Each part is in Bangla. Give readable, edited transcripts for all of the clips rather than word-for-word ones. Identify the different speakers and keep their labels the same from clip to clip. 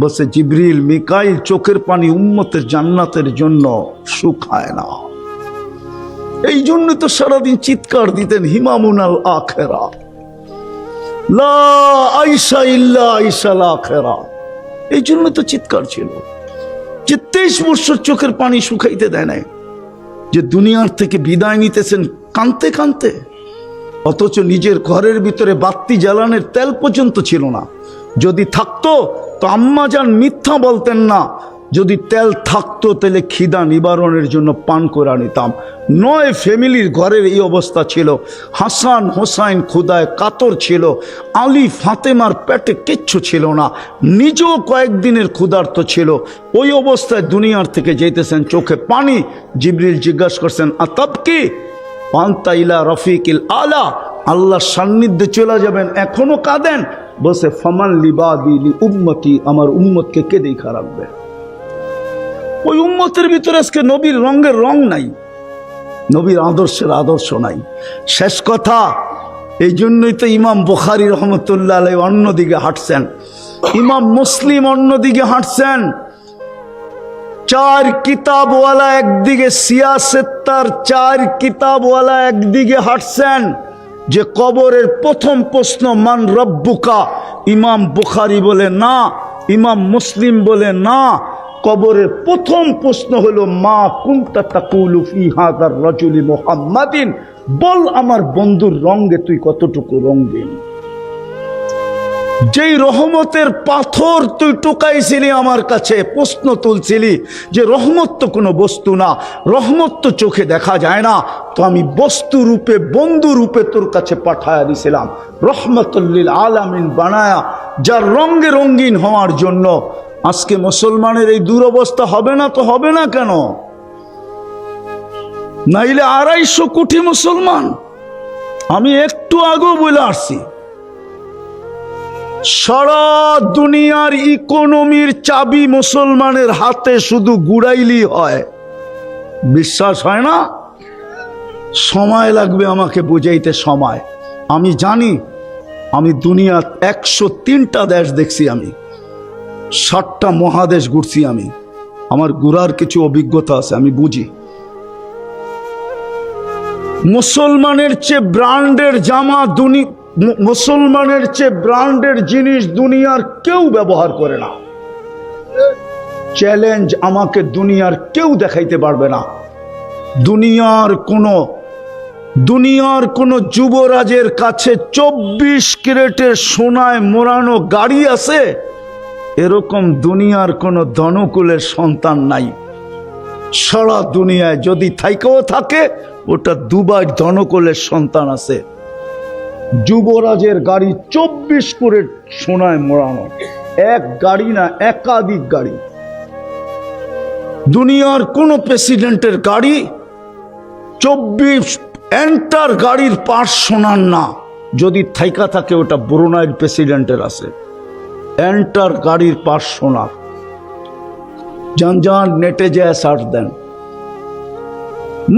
Speaker 1: বসে জিবরিল মিকাইল চোখের পানি উম্মতের জান্নাতের জন্য শুকায় না। এই জন্য তো সারাদিন চিৎকার দিতেন হিমামুন আল আখেরা, লা আইসা ইল্লা আইসাল আখেরা। এই জন্য তো চিৎকার ছিল যে 23 বছর চোখের পানি শুকাইতে দেয় নাই, যে দুনিয়ার থেকে বিদায় নিতেছেন কানতে কানতে, অথচ নিজের ঘরের ভিতরে বাতি জ্বালানোর তেল পর্যন্ত ছিল না। যদি থাকতো তো আম্মা জান মিথ্যা বলতেন না, যদি তেল থাকতো তাহলে খিদা নিবারণের জন্য পান করে নিতাম। 9 ফ্যামিলির ঘরের এই অবস্থা ছিল। হাসান হোসাইন ক্ষুদায় কাতর ছিল, আলী ফাতেমার পেটে কিচ্ছু ছিল না, নিজেও কয়েকদিনের ক্ষুধার্ত ছিল। ওই অবস্থায় দুনিয়ার থেকে যেতেছেন চোখে পানি। জিবরিল জিজ্ঞাসা করছেন আতাব কি পান্তা ইলা রফিকিল আলা, আল্লাহর সান্নিধ্যে চলে যাবেন, এখনো কাঁদেন? বসে ফামান লিবাদি লি উম্মতি, আমার উম্মতকে কে দেখা রাখবে? ওই উম্মতের ভিতরে আজকে নবীর রঙের রং নাই, নবীর আদর্শের আদর্শ নাই। শেষ কথা, এই জন্যই তো ইমাম বুখারী রহমতুল্লাহ আলাইহি অন্যদিকে হাঁটছেন, ইমাম মুসলিম অন্যদিকে হাঁটছেন। 4 কিতাবওয়ালা একদিকে সিয়াসেত্তার, 4 কিতাবওয়ালা একদিকে হাঁটছেন। যে কবরের প্রথম প্রশ্ন মান রব্বুকা, ইমাম বুখারী বলে না, ইমাম মুসলিম বলে না। কবরের প্রথম প্রশ্ন হলো মা কুনতা তাকুলু ফি হাযার রাজুলি মুহাম্মাদিন, বল আমার বন্ধুর রঙে তুই কতটুকু রঙিন। যেই রহমতের পাথর তুই টুকাইছিলি আমার কাছে, প্রশ্ন তুলছিলি যে রহমত তো কোনো বস্তু না, রহমত তো চোখে দেখা যায় না, তো আমি বস্তু রূপে বন্ধু রূপে তোর কাছে পাঠায়া দিছিলাম রহমতুল লিল আলামিন বানায়া, যার রঙে রঙিন হওয়ার জন্য। আজকে মুসলমানের এই দুরবস্থা হবে না তো হবে না কেন? নাইলে 250 কোটি মুসলমান। আমি একটু আগেও বলে আসছি, সারা দুনিয়ার ইকোনমির চাবি মুসলমানের হাতে, শুধু গুড়াইলি হয়। বিশ্বাস হয় না? সময় লাগবে আমাকে বুঝাইতে, সময়। আমি জানি, আমি দুনিয়ার 103টা দেশ দেখছি, আমি 60টা মহাদেশ ঘুরছি, আমি আমার ঘুরার কিছু অভিজ্ঞতা আছে, আমি বুঝি। মুসলমানের চেয়ে ব্র্যান্ডের জামা মুসলমানের চেয়ে ব্র্যান্ডের জিনিস দুনিয়ার কেউ ব্যবহার করে না। চ্যালেঞ্জ, আমাকে দুনিয়ার কেউ দেখাইতে পারবে না। দুনিয়ার কোনো যুবরাজের কাছে 24 ক্যারেটের সোনায় মোড়ানো গাড়ি আছে, এরকম দুনিয়ার কোনো ধনকুলের সন্তান নাই। সারা দুনিয়ায় যদি থাইকেও থাকে, ওটা দুবাই ধনকুলের সন্তান আছে। যুবরাজের গাড়ি 24 ক্যারেট সোনায় মোড়ানো, এক গাড়ি না, একাধিক গাড়ি। দুনিয়ার কোন প্রেসিডেন্টের গাড়ি 24 এন্টার গাড়ির পাশ সোনার না, যদি থাইকা থাকে ওটা ব্রুনাইয়ের প্রেসিডেন্টের আছে, এন্টার গাড়ির পাশ সোনার। যান নেটে যায় সার্চ দেন।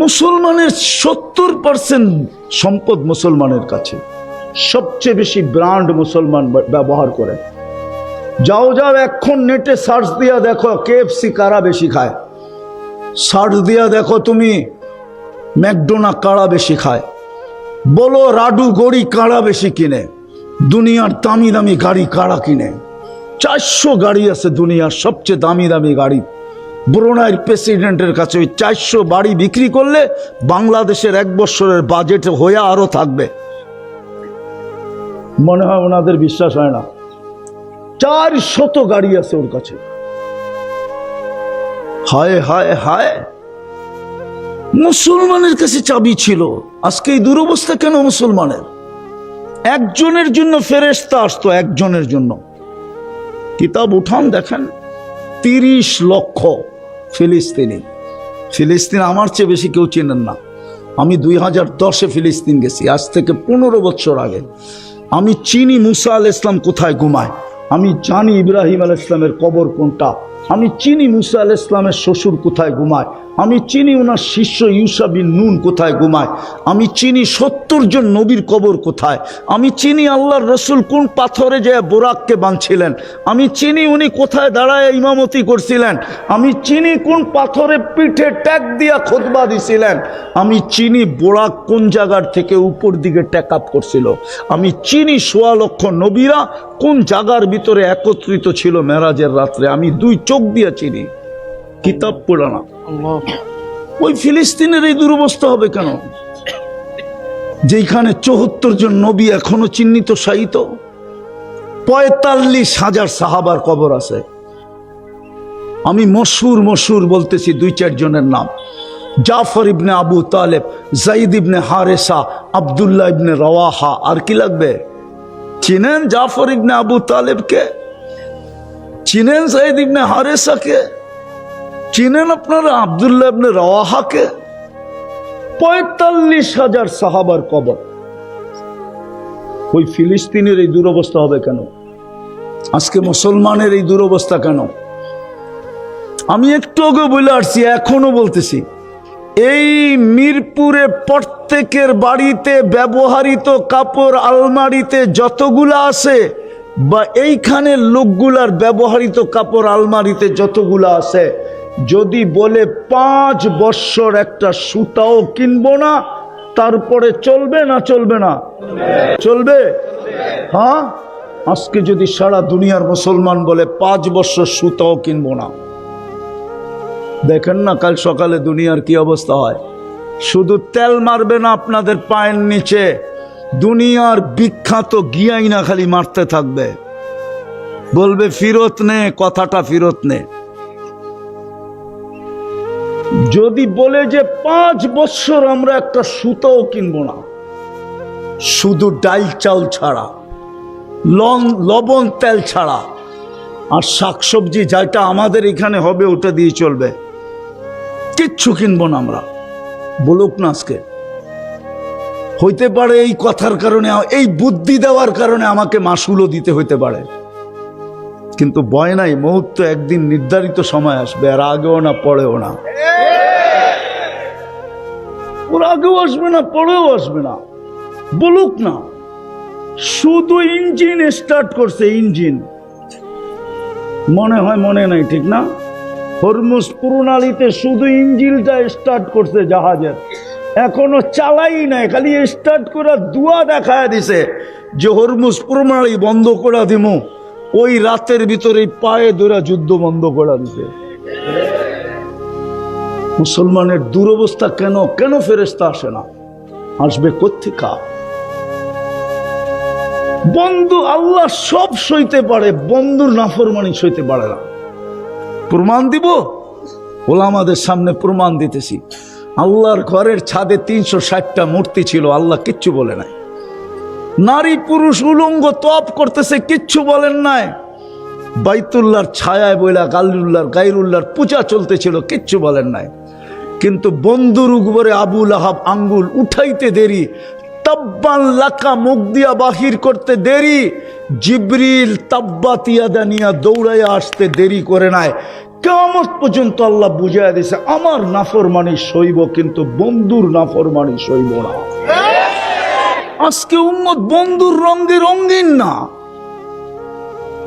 Speaker 1: মুসলমানের 70% সম্পদ মুসলমানের কাছে, সবচেয়ে বেশি ব্র্যান্ড মুসলমান ব্যবহার করে। যাও এখন নেটে সার্চ দিয়া দেখো KFC কারা বেশি খায়, সার্চ দিয়া দেখো তুমি ম্যাকডোনা কারা বেশি খায়, বলো রাডু গড়ি কারা বেশি কিনে, দুনিয়ার দামি দামি গাড়ি কারা কিনে। 400 গাড়ি আছে দুনিয়ার সবচেয়ে দামি দামি গাড়ি। ব্রুনাইয়ের প্রেসিডেন্টের কাছে ওই 400 বাড়ি বিক্রি করলে বাংলাদেশের 1 বছরের বাজেট হয়ে আরো থাকবে। মনে হয় ওনাদের বিশ্বাস হয় না, 400 গাড়ি আছে ওর কাছে। হায় হায় হায়, মুসলমানের কাছে চাবি ছিল। আজকে এই দুরবস্থা কেন মুসলমানের? একজনের জন্য ফেরেশতা আসতো, একজনের জন্য। কিতাব উঠান দেখেন, 30 লক্ষ ফিলিস্তিন আমার চেয়ে বেশি কেউ চেনেন না। আমি 2010-এ ফিলিস্তিন গেছি, আজ থেকে 15 বছর আগে। আমি চিনি মুসা আলাইহিস সালাম কোথায় ঘুমায়, আমি জানি ইব্রাহিম আলাইহিস সালামের কবর কোনটা, আমি চিনি মুসা আলাইহিস সালামের শ্বশুর কোথায় ঘুমায়, আমি চিনি ওনার শিষ্য ইউসা বিন নুন কোথায় ঘুমায়, আমি চিনি 70 জন নবীর কবর কোথায়, আমি চিনি আল্লাহর রসুল কোন পাথরে যে বোরাককে বাঁধছিলেন, আমি চিনি উনি কোথায় দাঁড়ায় ইমামতি করছিলেন, আমি চিনি কোন পাথরে পিঠে ট্যাগ দিয়া খুতবা দিছিলেন, আমি চিনি বোরাক কোন জায়গার থেকে উপর দিকে ট্যাক আপ করছিল, আমি চিনি 1.25 লক্ষ নবীরা কোন জায়গার ভিতরে একত্রিত ছিল মেরাজের রাত্রে, আমি 2 চোখ দিয়া চিনি, কিতাব পড়া না। ওই ফিলিস্তিনের এই দুরবস্থা হবে কেন, যেখানে 74 জন নবী এখনো চিহ্নিত শায়িত, 45,000 সাহাবার কবর আছে। আমি মশহুর বলতেছি 2-4 জনের নাম, জাফর ইবনে আবু তালেব, যায়েদ ইবনে হারেসা, আব্দুল্লাহ ইবনে রওয়াহা। আর কি লাগবে? চিনেন জাফর ইবনে আবু তালেবকে? চিনেন যায়েদ ইবনে হারেসাকে? চিনেন আপনারা আব্দুল্লাহ ইবনে রওয়াহাকে? 45,000 সাহাবার কবর। ওই ফিলিস্তিনের এই দুরবস্থা হবে কেন? আজকে মুসলমানের এই দুরবস্থা কেন? আমি একটু আগে বলে আসছি, এখনো বলতেছি, এই মিরপুরে প্রত্যেকের বাড়িতে ব্যবহৃত কাপড় আলমারিতে যতগুলা আছে, বা এইখানে লোকগুলার ব্যবহৃত কাপড় আলমারিতে যতগুলা আছে, যদি বলে 5 বছর একটা সুতাও কিনবো না, তারপরে চলবে না চলবে না? চলবে। হ্যাঁ, আজকে যদি সারা দুনিয়ার মুসলমান বলে 5 বছর সুতাও কিনবো না, দেখেন না কাল সকালে দুনিয়ার কি অবস্থা হয়। শুধু তেল মারবে না আপনাদের পায়ের নিচে, দুনিয়ার বিখ্যাত গিয়াইনা খালি মারতে থাকবে, বলবে ফিরত নে, কথাটা ফিরত নে। যদি বলে যে 5 বছর আমরা একটা সুতাও কিনবো না, শুধু ডাল চাউল ছাড়া, লবণ তেল ছাড়া, আর শাকসবজি যেটা আমাদের এখানে হবে ওটা দিয়ে চলবে, কিচ্ছু কিনবো না আমরা, বলুক না আজকে। হইতে পারে এই কথার কারণে, এই বুদ্ধি দেওয়ার কারণে আমাকে মাসুলও দিতে হইতে পারে, কিন্তু ভয় নাই, মুহূর্ত একদিন নির্ধারিত সময় আসবে, আর আগেও না পরেও না। ওর আগেও আসবে না, পরেও আসবে না, বলুক না। শুধু ইঞ্জিন স্টার্ট করছে, ইঞ্জিন মনে হয় মনে নাই, ঠিক না? হরমুজ প্রণালীতে শুধু ইঞ্জিনটা স্টার্ট করছে জাহাজের, এখনো চালাই নাই, খালি স্টার্ট করে দুয়া দেখায় দিছে যে হরমুজ প্রণালী বন্ধ করে দিমু। ওই রাতের ভিতরে পায়ে ধরে যুদ্ধ বন্ধ করে দিছে। মুসলমানের দুরবস্থা কেন? কেন ফেরেশতা আসে না? আসবে কোত্থেকে? বন্ধু আল্লাহ সব সইতে পারে, বন্ধুর নাফরমানি সইতে পারে না। প্রমাণ দিব, ওলামাদের সামনে প্রমাণ দিতেছি। আল্লাহর ঘরের ছাদে 360টা মূর্তি ছিল, আল্লাহ কিচ্ছু বলে নাই। নারী পুরুষ উলঙ্গ তপ করতেছে, কিচ্ছু বলেন নাই। বাইতুল্লাহর ছায়ায় বইলা গাইরুল্লাহর পূজা চলতেছিল, কিচ্ছু বলেন নাই। কিন্তু বন্ধুর উপরে আবু লাহাব আঙ্গুল উঠাইতে দেরি, তাব্বান লাকা মুখ দিয়া বাহির করতে দেরি, জিবরিল তাব্বাত ইয়াদা নিয়া দৌড়াইয়া আসতে দেরি করে নাই। কিয়ামত পর্যন্ত আল্লাহ বুঝাইয়া দিয়েছে, আমার নাফরমানি সইব, কিন্তু বন্ধুর নাফরমানি সইব না। আজকে উম্মত বন্ধুর রঙে রঙিন না।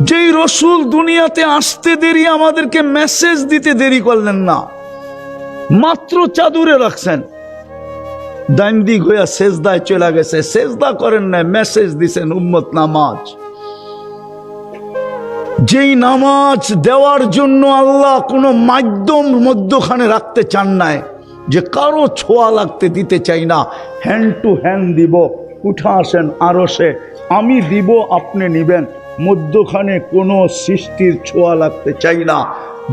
Speaker 1: যেই রসুল দুনিয়াতে আসতে দেরি, আমাদেরকে মেসেজ দিতে দেরি করলেন না, মাত্র চাদরে রাখছেন, ডাইন দিক হইয়া সেজদায় চলে গেছে, সেজদা করেন না, মেসেজ দিছেন উম্মত নামাজ। যেই নামাজ দেওয়ার জন্য আল্লাহ কোনো মাধ্যম মধ্যখানে রাখতে চান নাই, যে কারো ছোঁয়া লাগতে দিতে চাই না, হ্যান্ড টু হ্যান্ড দিব, উঠা আসেন আরশে, আমি দিব আপনি নিবেন, মধ্যখানে কোনো সৃষ্টির ছোঁয়া লাগতে চাই না।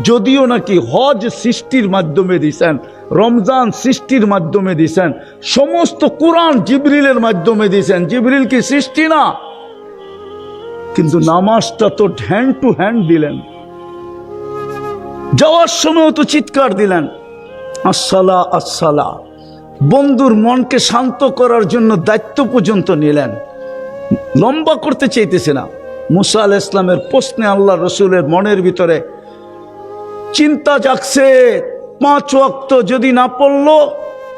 Speaker 1: যদিও নাকি হজ সৃষ্টির মাধ্যমে দিছেন, রমজান সৃষ্টির মাধ্যমে দিছেন, সমস্ত কোরআন জিবরিলের মাধ্যমে দিছেন, জিবরিল কি সৃষ্টি না? কিন্তু নামাজটা তো হ্যান্ড টু হ্যান্ড দিলেন। যাওয়ার সময় তো চিৎকার দিলেন, আসসালা আসসালা। বন্ধুর মনকে শান্ত করার জন্য দায়িত্ব পর্যন্ত নিলেন। লম্বা করতে চাইতেছে না। মুসা আলাইহিস সালামের প্রশ্নে আল্লাহ রসুলের মনের ভিতরে চিন্তা জাগছে 5 ওয়াক্ত যদি না পড়লো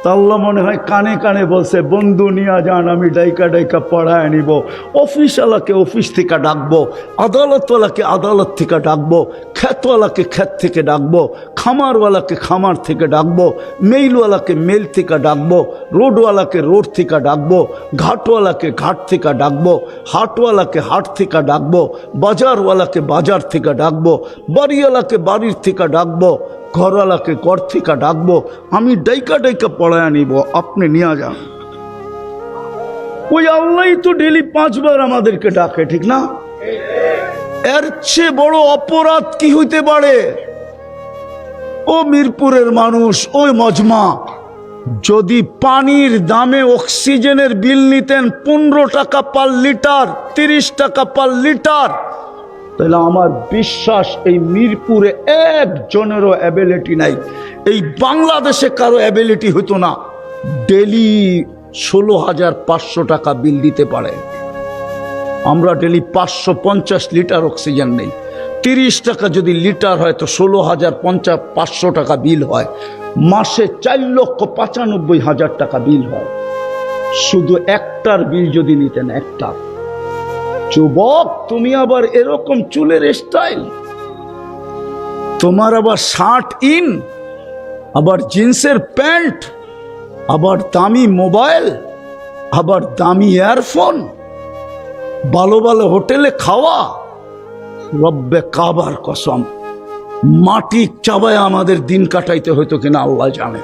Speaker 1: তা আল্লাহ মনে হয় কানে কানে বলছে, বন্ধু নিয়া যান, আমি ডাইকা ডাইকা পড়ায় নিব। অফিসওয়ালাকে অফিস থেকে ডাকবো, আদালতওয়ালাকে আদালত থেকে ডাকবো, খ্যাতওয়ালাকে খ্যাত থেকে ডাকবো, খামারওয়ালাকে খামার থেকে ডাকবো, মেইলওয়ালাকে মেল থেকে ডাকবো, রোডওয়ালাকে রোড থেকে ডাকবো, ঘাটওয়ালাকে ঘাট থেকে ডাকবো, হাটওয়ালাকে হাট থেকে ডাকবো, বাজারওয়ালাকে বাজার থেকে ডাকবো, বাড়িওয়ালাকে বাড়ির থেকে ডাকবো, ঘরওয়ালাকে ঘর থেকে ডাকবো। আমি ডাইকা ডাইকা পড়ায় নিব, আপনি নিয়ে যান। ওই আল্লাহ তো ডেলি 5 বার আমাদেরকে ডাকে, ঠিক না? এর চেয়ে বড় অপরাধ কি হইতে পারে? ও মিরপুরের মানুষ, ওই মজমা, যদি পানির দামে অক্সিজেনের বিল নিতেন 15 টাকা পার লিটার, 30 টাকা পার লিটার, তাহলে আমার বিশ্বাস এই মিরপুরে একজনেরও অ্যাবিলিটি নাই, এই বাংলাদেশে কারো অ্যাবিলিটি হতো না ডেলি 16,500 টাকা বিল দিতে পারে। আমরা ডেলি 550 লিটার অক্সিজেন নেই। 30 টাকা যদি লিটার হয় তো 16,500 টাকা বিল হয়। মাসে 4,95,000 টাকা বিল হয়। শুধু একটার বিল যদি নিতেন, একটা। যুবক, তুমি আবার এরকম চুলের স্টাইল, তোমার আবার শার্ট ইন, আবার জিন্সের প্যান্ট, আবার দামি মোবাইল, আবার দামি ইয়ারফোন, ভালো ভালো হোটেলে খাওয়া। রব্বে কাবার কসম, মাটি চাবায় আমাদের দিন কাটাইতে হইতো কিনা আল্লাহ জানে।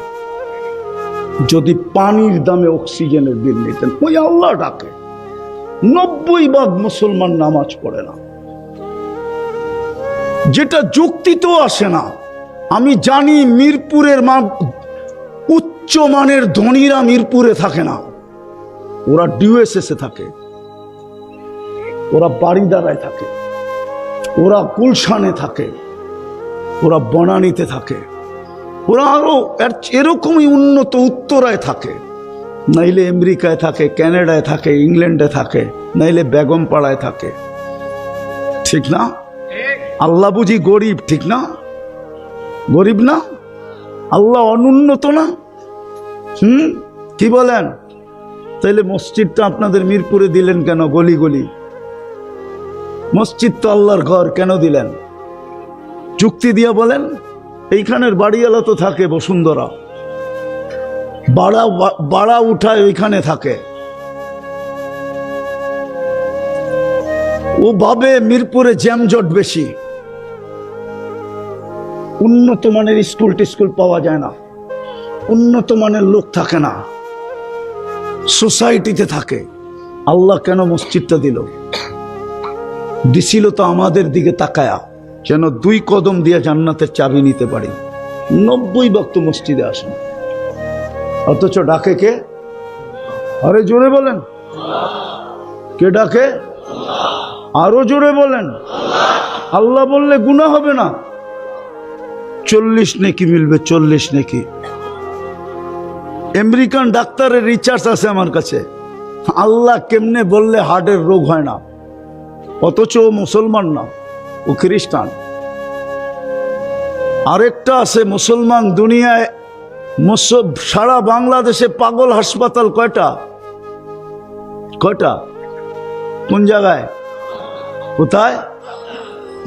Speaker 1: যদি পানির দামে অক্সিজেনের বিল নিতেন। ওই আল্লাহ ডাকে। 90% মুসলমান নামাজ পড়ে না, যেটা যুক্তিতেও আসে না। আমি জানি মিরপুরের উচ্চ মানের ধনীরা মিরপুরে থাকে না, ওরা ডিউএসএসে থাকে, ওরা বাড়িদারায় থাকে, ওরা গুলশানে থাকে, ওরা বনানীতে থাকে, ওরা আরো এরকমই উন্নত উত্তরায় থাকে, নাইলে আমেরিকায় থাকে, কানাডায় থাকে, ইংল্যান্ডে থাকে, নাইলে বেগমপাড়ায় থাকে, ঠিক না? আল্লাহ বুঝি গরিব, ঠিক না? গরিব না? আল্লাহ অনুন্নত না? কি বলেন? তাইলে মসজিদটা আপনাদের মিরপুরে দিলেন কেন? গলি গলি মসজিদ তো আল্লাহর ঘর, কেন দিলেন? যুক্তি দিয়া বলেন। এইখানের বাড়িওয়ালা তো থাকে বসুন্ধরা, বাড়া উঠায় ওইখানে থাকে। ও ভাবে মিরপুরে জ্যামজট বেশি, উন্নত মানের স্কুল টিস্কুল পাওয়া যায় না, উন্নত মানের লোক থাকে না, সোসাইটিতে থাকে। আল্লাহ কেন মসজিদটা দিল? দিছিল তো আমাদের দিকে তাকায়া, যেন 2 কদম দিয়ে জান্নাতের চাবি নিতে পারি। 90% মসজিদে আসেন, অথচ ডাকে কে? আরে জোরে বলেন, কে ডাকে? আরো জোরে বলেন। আল্লাহ বললে গুনাহ হবে না, 40 নেকি মিলবে, 40 নেকি। আমেরিকান ডাক্তারের রিচার্জ আছে আমার কাছে। আল্লাহ কেমনে বললে হার্টের রোগ হয় না, অথচ ও মুসলমান না, ও খ্রিস্টান। আরেকটা আছে মুসলমান দুনিয়ায়, সারা বাংলাদেশে পাগল হাসপাতাল কয়টা? কোন জায়গায়? কোথায়?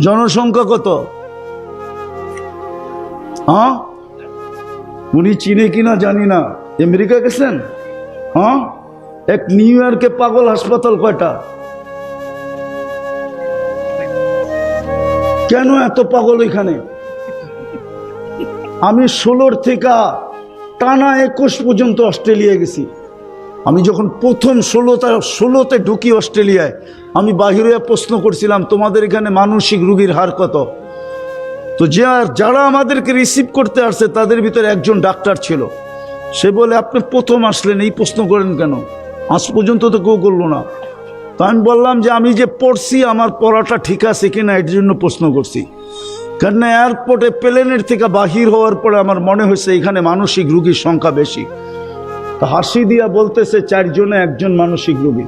Speaker 1: জনসংখ্যা কত? হ্যাঁ, উনি চিনে কিনা জানি না। আমেরিকা গেছেন? হ্যাঁ, এক নিউ ইয়র্কে পাগল হাসপাতাল কয়টা? কেন এত পাগল এখানে? আমি 16 থেকে টানা 21 পর্যন্ত অস্ট্রেলিয়া গেছি। আমি যখন প্রথম 16তে ঢুকি অস্ট্রেলিয়ায়, আমি বাহিরে প্রশ্ন করছিলাম তোমাদের এখানে মানসিক রোগীর হার কত? তো যারা আমাদেরকে রিসিভ করতে আসছে তাদের ভিতরে একজন ডাক্তার ছিল। সে বলে, আপনি প্রথম আসলেন, এই প্রশ্ন করেন কেন? আজ পর্যন্ত তো কেউ করলো না। তো আমি বললাম যে আমি যে পড়ছি, আমার পড়াটা ঠিক আছে কিনা এর জন্য প্রশ্ন করছি। কারণ এয়ারপোর্টে প্লেনের থেকে বাহির হওয়ার পরে আমার মনে হয়েছে এখানে মানসিক রোগীর সংখ্যা বেশি। তা হাসি দিয়া বলতেছে 4 জনে 1 মানসিক রোগী।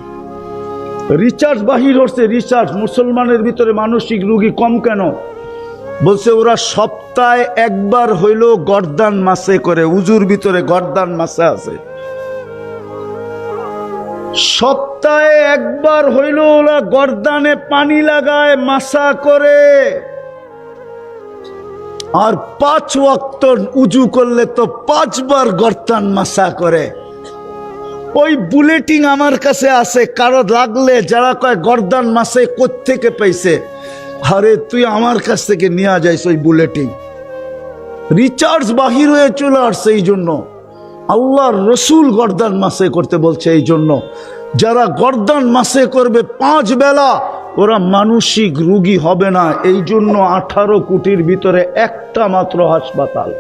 Speaker 1: রিচার্জ বাহির হচ্ছে, রিচার্জ মুসলমানের ভিতরে মানসিক রোগী কম কেন? বলছে ওরা সপ্তাহে একবার হইল গর্দান মাসে করে, উজুর ভিতরে গর্দান মাসে আছে, সপ্তাহে একবার হইল ওরা গর্দানে পানি লাগায় মাসা করে, আর 5 ওয়াক্ত উজু করলে তো 5 বার গর্দান মাসা করে। ওই বুলেটিন আমার কাছে আছে, কারো লাগলে যারা কয় গর্দান মাসে কোত্থেকে পাইছে, আরে তুই আমার কাছ থেকে নিয়ে যাইস ওই বুলেটিন। রিচার্জ বাহির হয়ে চলে আসছে। এই জন্য আল্লাহর রসুল গর্দান মাসে করতে বলছে। এই জন্য যারা গর্দান মাসে করবে 5 বেলা, ওরা মানসিক রোগী হবে না। এই জন্য 18 কোটির ভিতরে একটা মাত্র হাসপাতাল,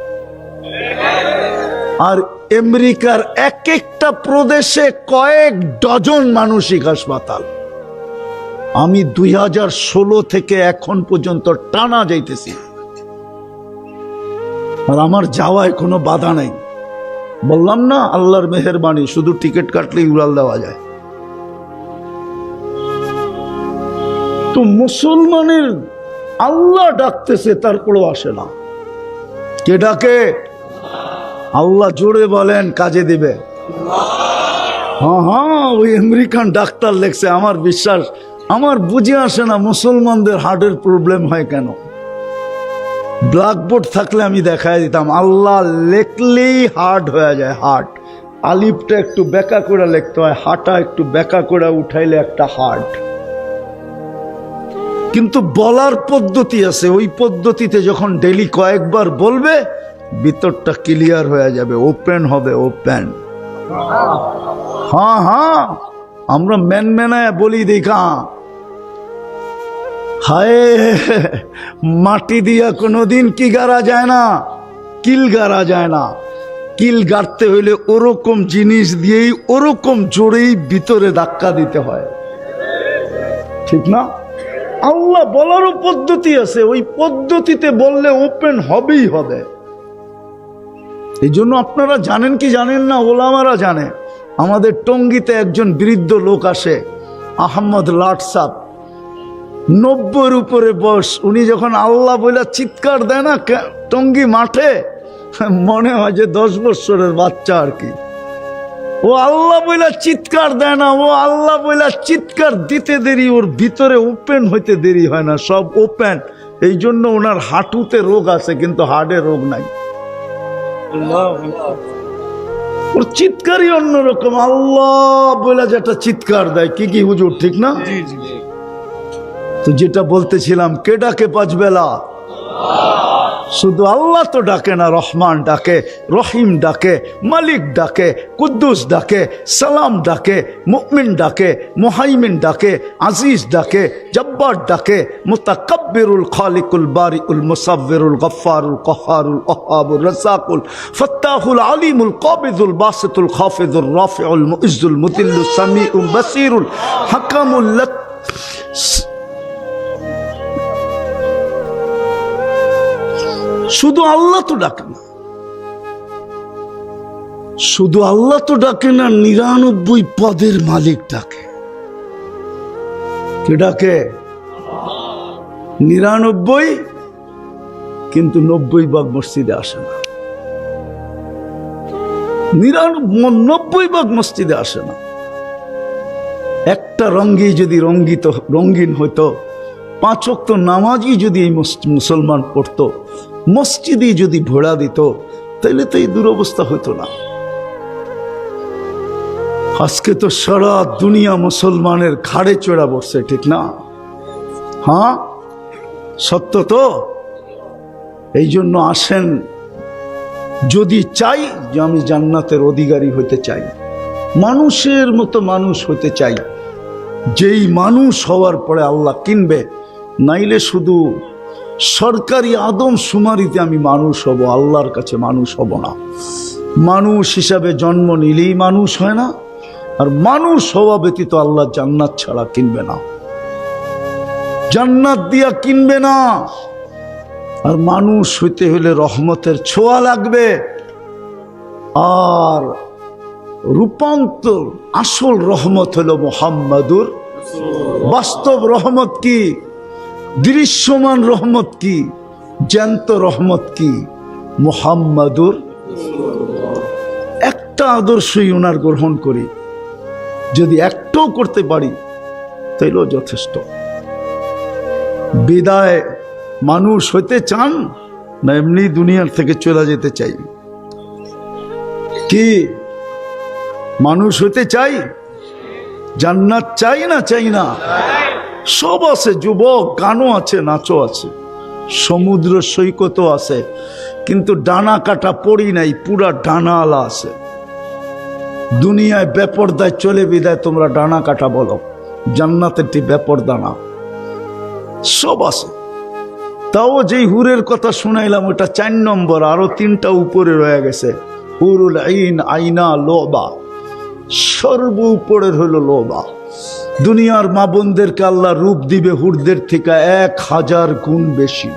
Speaker 1: আর আমেরিকার এক একটা প্রদেশে কয়েক ডজন মানসিক হাসপাতাল। আমি 2016 থেকে এখন পর্যন্ত টানা যাইতেছি, আর আমার যাওয়ায় কোনো বাধা নাই। বললাম না আল্লাহর মেহেরবানি, শুধু টিকিট কাটলেই উড়াল দেওয়া যায়। তো মুসলমানের আল্লাহ ডাকতেছে, তারপরেও আসে না। কে ডাকে? আল্লাহ। জোরে বলেন, কাজে দিবে। হ্যাঁ হ্যাঁ, ওই আমেরিকান ডাক্তার লেখছে। আমার বিশ্বাস, আমার বুঝে আসে না মুসলমানদের হার্টের প্রবলেম হয় কেন। ব্ল্যাকবোর্ড থাকলে আমি দেখাই দিতাম। আল্লাহ লেখলেই হার্ট হয়ে যায়। হার্ট আলিফটা একটু বেঁকা করে লিখতে হয়, হাঁটা একটু বেঁকা করে উঠাইলে একটা হার্ট। কিন্তু বলার পদ্ধতি আছে, ওই পদ্ধতিতে যখন ডেলি কয়েকবার বলবে, ভিতরটা ক্লিয়ার হয়ে যাবে, ওপেন হবে, ওপেন। হ্যাঁ হ্যাঁ, আমরা মেনমেনায় বলি দেখা, হায় মাটি দিয়া কোনোদিন কি গাড়া যায় না, কিল গাড়া যায় না। কিল গাড়তে হইলে ওরকম জিনিস দিয়েই ওরকম জোরেই ভিতরে ধাক্কা দিতে হয়, ঠিক না? আল্লাহ বলারও পদ্ধতি আছে, ওই পদ্ধতিতে বললে ওপেন হবেই হবে। এই জন্য আপনারা জানেন কি জানেন না, ওলামারা জানে। আমাদের টঙ্গীতে একজন বৃদ্ধ লোক আসে, আহমদ লাট সাহ, 90-র উপরে বয়স। উনি যখন আল্লাহ বলে চিৎকার দেয় না টঙ্গী মাঠে, মনে হয় যে 10 বছরের বাচ্চা আর কি। ও আল্লাহ বইলা চিৎকার দেয় না, ও আল্লাহ বইলা চিৎকার দিতে দেরি, ওর ভিতরে ওপেন হইতে দেরি হয় না, সব ওপেন। এই জন্য ওনার হাঁটুতে রোগ আছে, কিন্তু হার্টে রোগ নাই। ওর চিৎকারই অন্যরকম। আল্লাহ বইলা যেটা চিৎকার দেয়, কি কি হুজুর, ঠিক না? তো যেটা বলতেছিলাম, কে ডাকে 5 বেলা? শুধু আল্লাহ তো ডাকে না, রহমান ডাকে, রহিম ডাকে, মালিক ডাকে, কুদ্দুস ডাকে, সালাম ডাকে, মুমিন ডাকে, মুহাইমিন ডাকে, আজিজ ডাকে, জব্বার ডাকে, মুতাকাব্বিরুল খালিকুল বারিউল মুসাব্বিরুল গফফারুল কহারুল ওহাবুর রাসাকুল ফাত্তাহুল আলিমুল কাবিদুল বাসিতুল খাফিদুর রাফিউল মুইজ্জুল মুদিল্লুস সামিউল বাসিরুল হাকামুল। শুধু আল্লাহ তো ডাকে না, শুধু আল্লাহ তো ডাকে না, 99 পদের মালিক ডাকে। কে ডাকে? 99, কিন্তু 90 ভাগ মসজিদে আসে না। 90 ভাগ মসজিদে আসে না। একটা রঙ্গি যদি রঙিন হইতো, 5 ওয়াক্ত নামাজই যদি এই মুসলমান পড়তো, মসজিদে যদি ভোড়া দিত, তাহলে তো এই দুরবস্থা হতো না। আজকে তো সারা দুনিয়া মুসলমানের ঘাড়ে চড়া বসছে, ঠিক না? হ্যাঁ, সত্য তো। এই জন্য আসেন, যদি চাই যে আমি জান্নাতের অধিকারী হতে চাই, মানুষের মতো মানুষ হতে চাই, যেই মানুষ হওয়ার পরে আল্লাহ কিনবে, নাইলে শুধু সরকারি আদম শুমারিতে আমি মানুষ হব, আল্লাহর কাছে মানুষ হব না। মানুষ হিসাবে জন্ম নিলেই মানুষ হয় না, আর মানুষ হওয়া ব্যতীত আল্লাহ জান্নাত ছাড়া কিনবে না, জান্নাত দিয়া কিনবে না। আর মানুষ হইতে হলে রহমতের ছোঁয়া লাগবে। আর রূপান্তর, আসল রহমত হলো মুহাম্মাদুর। বাস্তব রহমত কি? দৃশ্যমান রহমত কি? জ্যান্ত রহমত কি? মুহাম্মাদুর। একটা আদর্শই ওনার গ্রহণ করি, যদি একটাও করতে পারি তাইলেও যথেষ্ট। বিদায় মানুষ হইতে চান না এমনি দুনিয়ার থেকে চলে যেতে চাই? কি মানুষ হইতে চাই? জান্নাত চাই না চাই না? সব আছে যুবক, গানও আছে, নাচও আছে, সমুদ্র সৈকতও আছে, কিন্তু ডানা কাটা পড়ি নাই, পুরা ডানা আলা আছে। দুনিয়ায় বেপরদায় চলে বিদায় তোমরা ডানা কাটা বলো, জান্নাতেরটি বেপরদা না, সব আছে। তাও যেই হুরের কথা শুনাইলাম ওটা 4 নম্বর, আরো 3টা উপরে রয়ে গেছে। হুরুল আইন, আইনা, লোবা, সর্ব উপরের হলো লোবা। দুনিয়ার মা বোনদেরকে আল্লাহ রূপ দিবে হুরদের থেকে 1000 গুণ বেশি।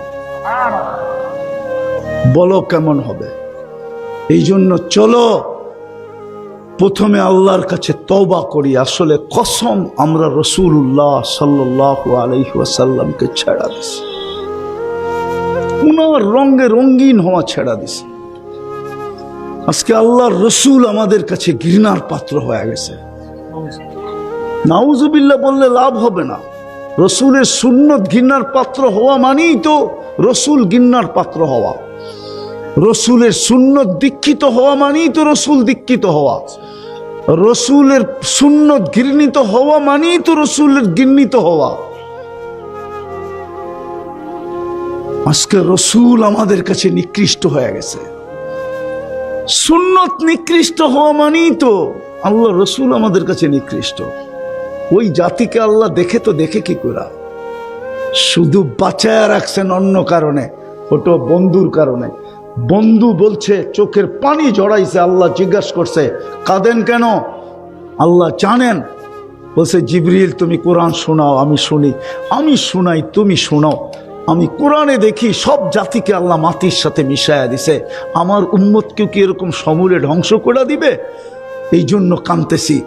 Speaker 1: বলো কেমন হবে? এই জন্য চলো প্রথমে আল্লাহর কাছে তওবা করি। আসলে কসম আমরা রাসূলুল্লাহ সাল্লাল্লাহু আলাইহি ওয়াসাল্লামকে ছেড়া দিছি, উনার রঙে রঙিন হওয়া ছেড়া দিছি। আজকে আল্লাহর রসুল আমাদের কাছে ঘৃণার পাত্র হয়ে গেছে। নাউজুবিল্লাহ বললে লাভ হবে না। রসুলের সুন্নত ঘৃণার পাত্র হওয়া মানেই তো রসুল ঘৃণার পাত্র হওয়া। রসুলের সুন্নত দীক্ষিত হওয়া মানেই তো রসুল দীক্ষিত হওয়া। রসুলের সুন্নত ঘৃণিত হওয়া মানেই তো রসুলের ঘৃণিত হওয়া। আজকে রসুল আমাদের কাছে নিকৃষ্ট হয়ে গেছে। সুন্নত নিকৃষ্ট হওয়া মানেই তো আল্লাহ রসুল আমাদের কাছে নিকৃষ্ট। ওই জাতিকে আল্লাহ দেখে তো দেখে কি করা, শুধু বাঁচায়া রাখছেন অন্য কারণে, ওটা বন্ধুর কারণে। বন্ধু বলছে চোখের পানি জড়াইছে, আল্লাহ জিজ্ঞাসা করছে কাঁদেন কেন? আল্লাহ জানেন। বলছে জিবরিল তুমি কোরআন শোনাও, আমি শুনি। আমি শুনাই, তুমি শোনাও। আমি কোরআনে দেখি সব জাতিকে আল্লাহ মাটির সাথে মিশায়া দিছে, আমার উম্মতকেও কি এরকম সমূলে ধ্বংস করে দিবে? এই জন্য কাঁদতেছি।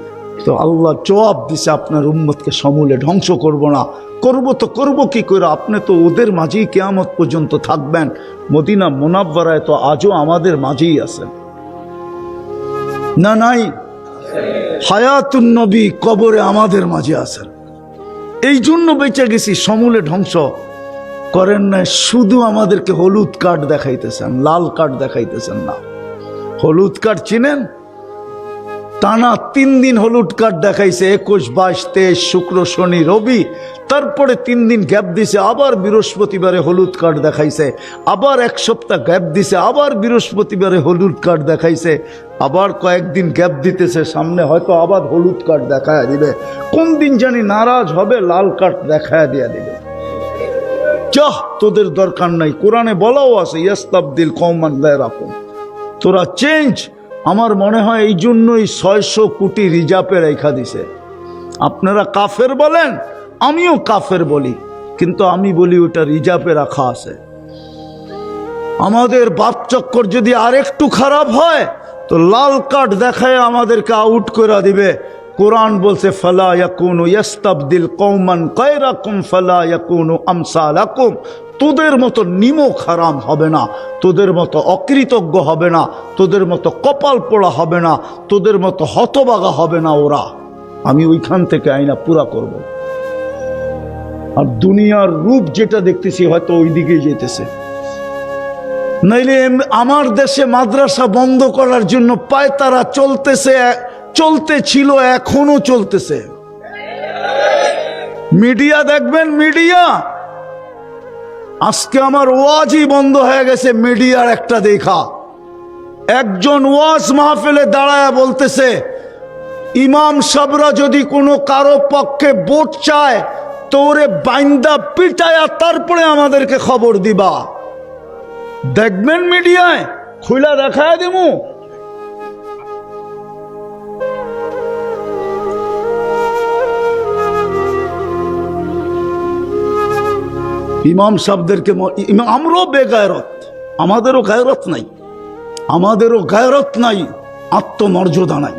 Speaker 1: তো আল্লাহ জবাব দিছে আপনার উম্মতকে সমূলে ধ্বংস করব না। করব তো করব কি করে? আপনি তো ওদের মাঝেই কিয়ামত পর্যন্ত থাকবেন। মদিনা মুনাব্বারায় তো আজও আমাদের মাঝেই আছেন না? নাই? হায়াতুন নবী কবরে আমাদের মাঝে আছেন। এই জন্য বেঁচে গেছি। সমূলে ধ্বংস করেন না, শুধু আমাদেরকে হলুদ কার্ড দেখাইতেছেন, লাল কার্ড দেখাইতেছেন না। হলুদ কার্ড চিনেন? টানা 3 দিন হলুদ কার্ড দেখাইছে, 21, 22, 23, শুক্র, শনি, রবি। তারপরে 3 দিন গ্যাপ দিছে, আবার বৃহস্পতিবারে হলুদ কার্ড দেখাইছে। আবার 1 সপ্তাহ গ্যাপ দিছে, আবার বৃহস্পতিবারে হলুদ কার্ড দেখাইছে। আবার কয়েকদিন গ্যাপ দিতেছে, সামনে হয়তো আবার হলুদ কার্ড দেখায় দিবে। কোন দিন জানি নারাজ হবে, লাল কার্ড দেখায় দিয়ে দিবে। চাহ তোদের দরকার নাই। কোরআনে বলাও আছে ইয়াস্তাবদিল কওমান গায়রাকুম, তোরা চেঞ্জ। আমার মনে হয় এই জন্যই 600 কোটি রিজার্ভে রেখা দিছে। আপনারা কাফের বলেন, আমিও কাফের বলি, কিন্তু আমি বলি ওটা রিজার্ভে রাখা আছে। আমাদের বাপ চক্কর যদি আরেকটু খারাপ হয় তো লাল কার্ড দেখায় আমাদেরকে আউট করে দিবে। কোরআন বলছে ফালা ইয়াকুনু ইয়াস্তাবদিল কওমান গায়রাকুম ফালা ইয়াকুনু আমসালাকুম, তোদের মতো নিমক হারাম হবে না, তোদের মতো অকৃতজ্ঞ হবে না, তোদের মতো কপাল পোড়া হবে না, তোদের মতো হতবাগা হবে না ওরা। আমি ওইখান থেকে আইনা পুরা করব। আর দুনিয়ার রূপ যেটা দেখতেছি হয়তো ওই দিকেই যেতেছে। নাইলে আমার দেশে মাদ্রাসা বন্ধ করার জন্য পায়তারা চলতেছে, চলতেছিল, এখনো চলতেছে। মিডিয়া দেখবেন, মিডিয়া আজকে আমার ওয়াজই বন্ধ হয়ে গেছে মিডিয়ার একটা দেখা। একজন ওয়াজ মাহফিলে দাঁড়ায় বলতেছে ইমাম সাহেবরা যদি কোনো কারো পক্ষে ভোট চায় তো ওরে বাইন্দা পিটায়া তারপরে আমাদেরকে খবর দিবা। দেখবেন মিডিয়ায়, খুইলা দেখায় দিমু। ইমাম সাহেবদেরকে, আমরাও বেগায়রত, আমাদেরও গায়রত নাই, আমাদেরও গায়রত নাই, আত্মমর্যাদা নাই,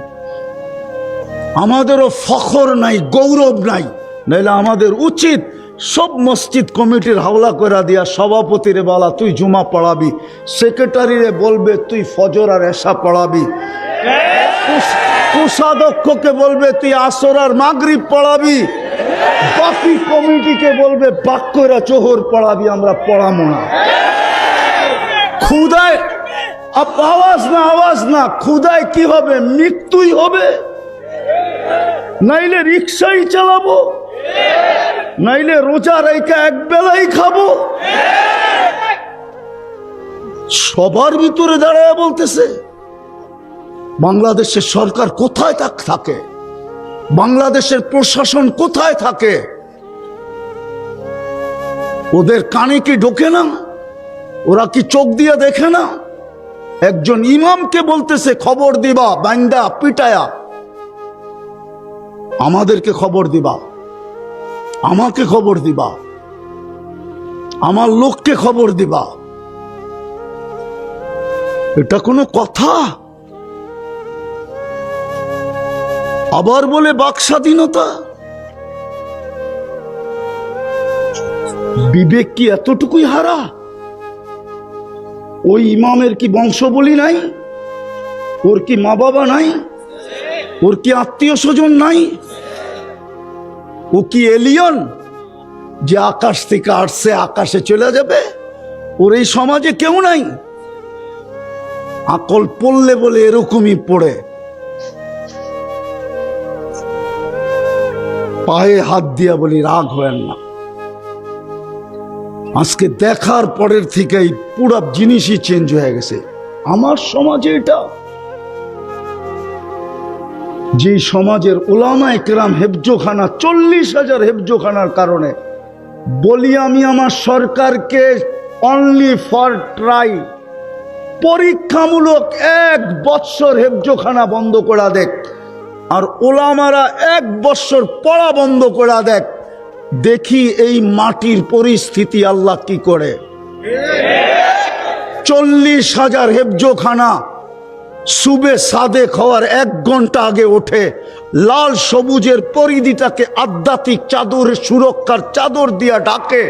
Speaker 1: আমাদেরও ফখর নাই, গৌরব নাই। নাইলে আমাদের উচিত সব মসজিদ কমিটির হাওলা করে দিয়া সভাপতিরে বলা তুই জুমা পড়াবি, সেক্রেটারিরে বলবে তুই ফজর আর এশা পড়াবি, কোষাধ্যক্ষকে বলবে তুই আসর আর মাগরিব পড়াবি, বাকি কমিটিকে বলবে বাক্যরা চোহর পড়াবি, আমরা পড়াবো না। খুদায় আওয়াজ না খুদায় কি হবে? মৃত্যুই হবে, নাইলে রিক্সাই চালাবো, নাইলে রোজা রেখে এক বেলাই খাবো। সবার ভিতরে দাঁড়ায় বলতেছে বাংলাদেশের সরকার কোথায় থাকে, বাংলাদেশের প্রশাসন কোথায় থাকে? ওদের কানে কি ঢোকে না? ওরা কি চোখ দিয়ে দেখে না? একজন ইমামকে বলতেছে খবর দিবা, বান্দা পিটায়া আমাদেরকে খবর দিবা, আমাকে খবর দিবা, আমার লোককে খবর দিবা। এটা কোনো কথা? আবার বলে বাক স্বাধীনতা। বিবেক কি এতটুকুই হারা? ওই ইমামের কি বংশবলী নাই? ওর কি মা বাবা নাই? ওর কি আত্মীয় স্বজন নাই? ও কি এলিয়ন যে আকাশ থেকে আসছে আকাশে চলে যাবে? ওর এই সমাজে কেউ নাই। আকল পড়লে বলে এরকমই পড়ে, পায়ে হাত দিয়া বলি রাগ হয় না। আজকে দেখার পরের থেকেই পুরো জিনিসই চেঞ্জ হয়ে গেছে আমার সমাজে। এটা যে সমাজের উলামায়ে কেরাম হেফজোখানা 40,000 হেফজোখানার কারণে বলি আমি আমার সরকারকে অনলি ফর ট্রাই, পরীক্ষামূলক 1 বৎসর হেফজোখানা বন্ধ করে দেখ, আর ওলামারা 1 বৎসর পড়া বন্ধ করে দেখ, দেখি এই মাটির পরিস্থিতি আল্লাহ কি করে। 40,000 হেফজোখানা সুবে সাদেক হওয়ার 1 ঘন্টা আগে ওঠে, লাল সবুজের পরিধিটাকে আধ্যাত্মিক চাদর, সুরক্ষার চাদর দিয়া ঢাকে,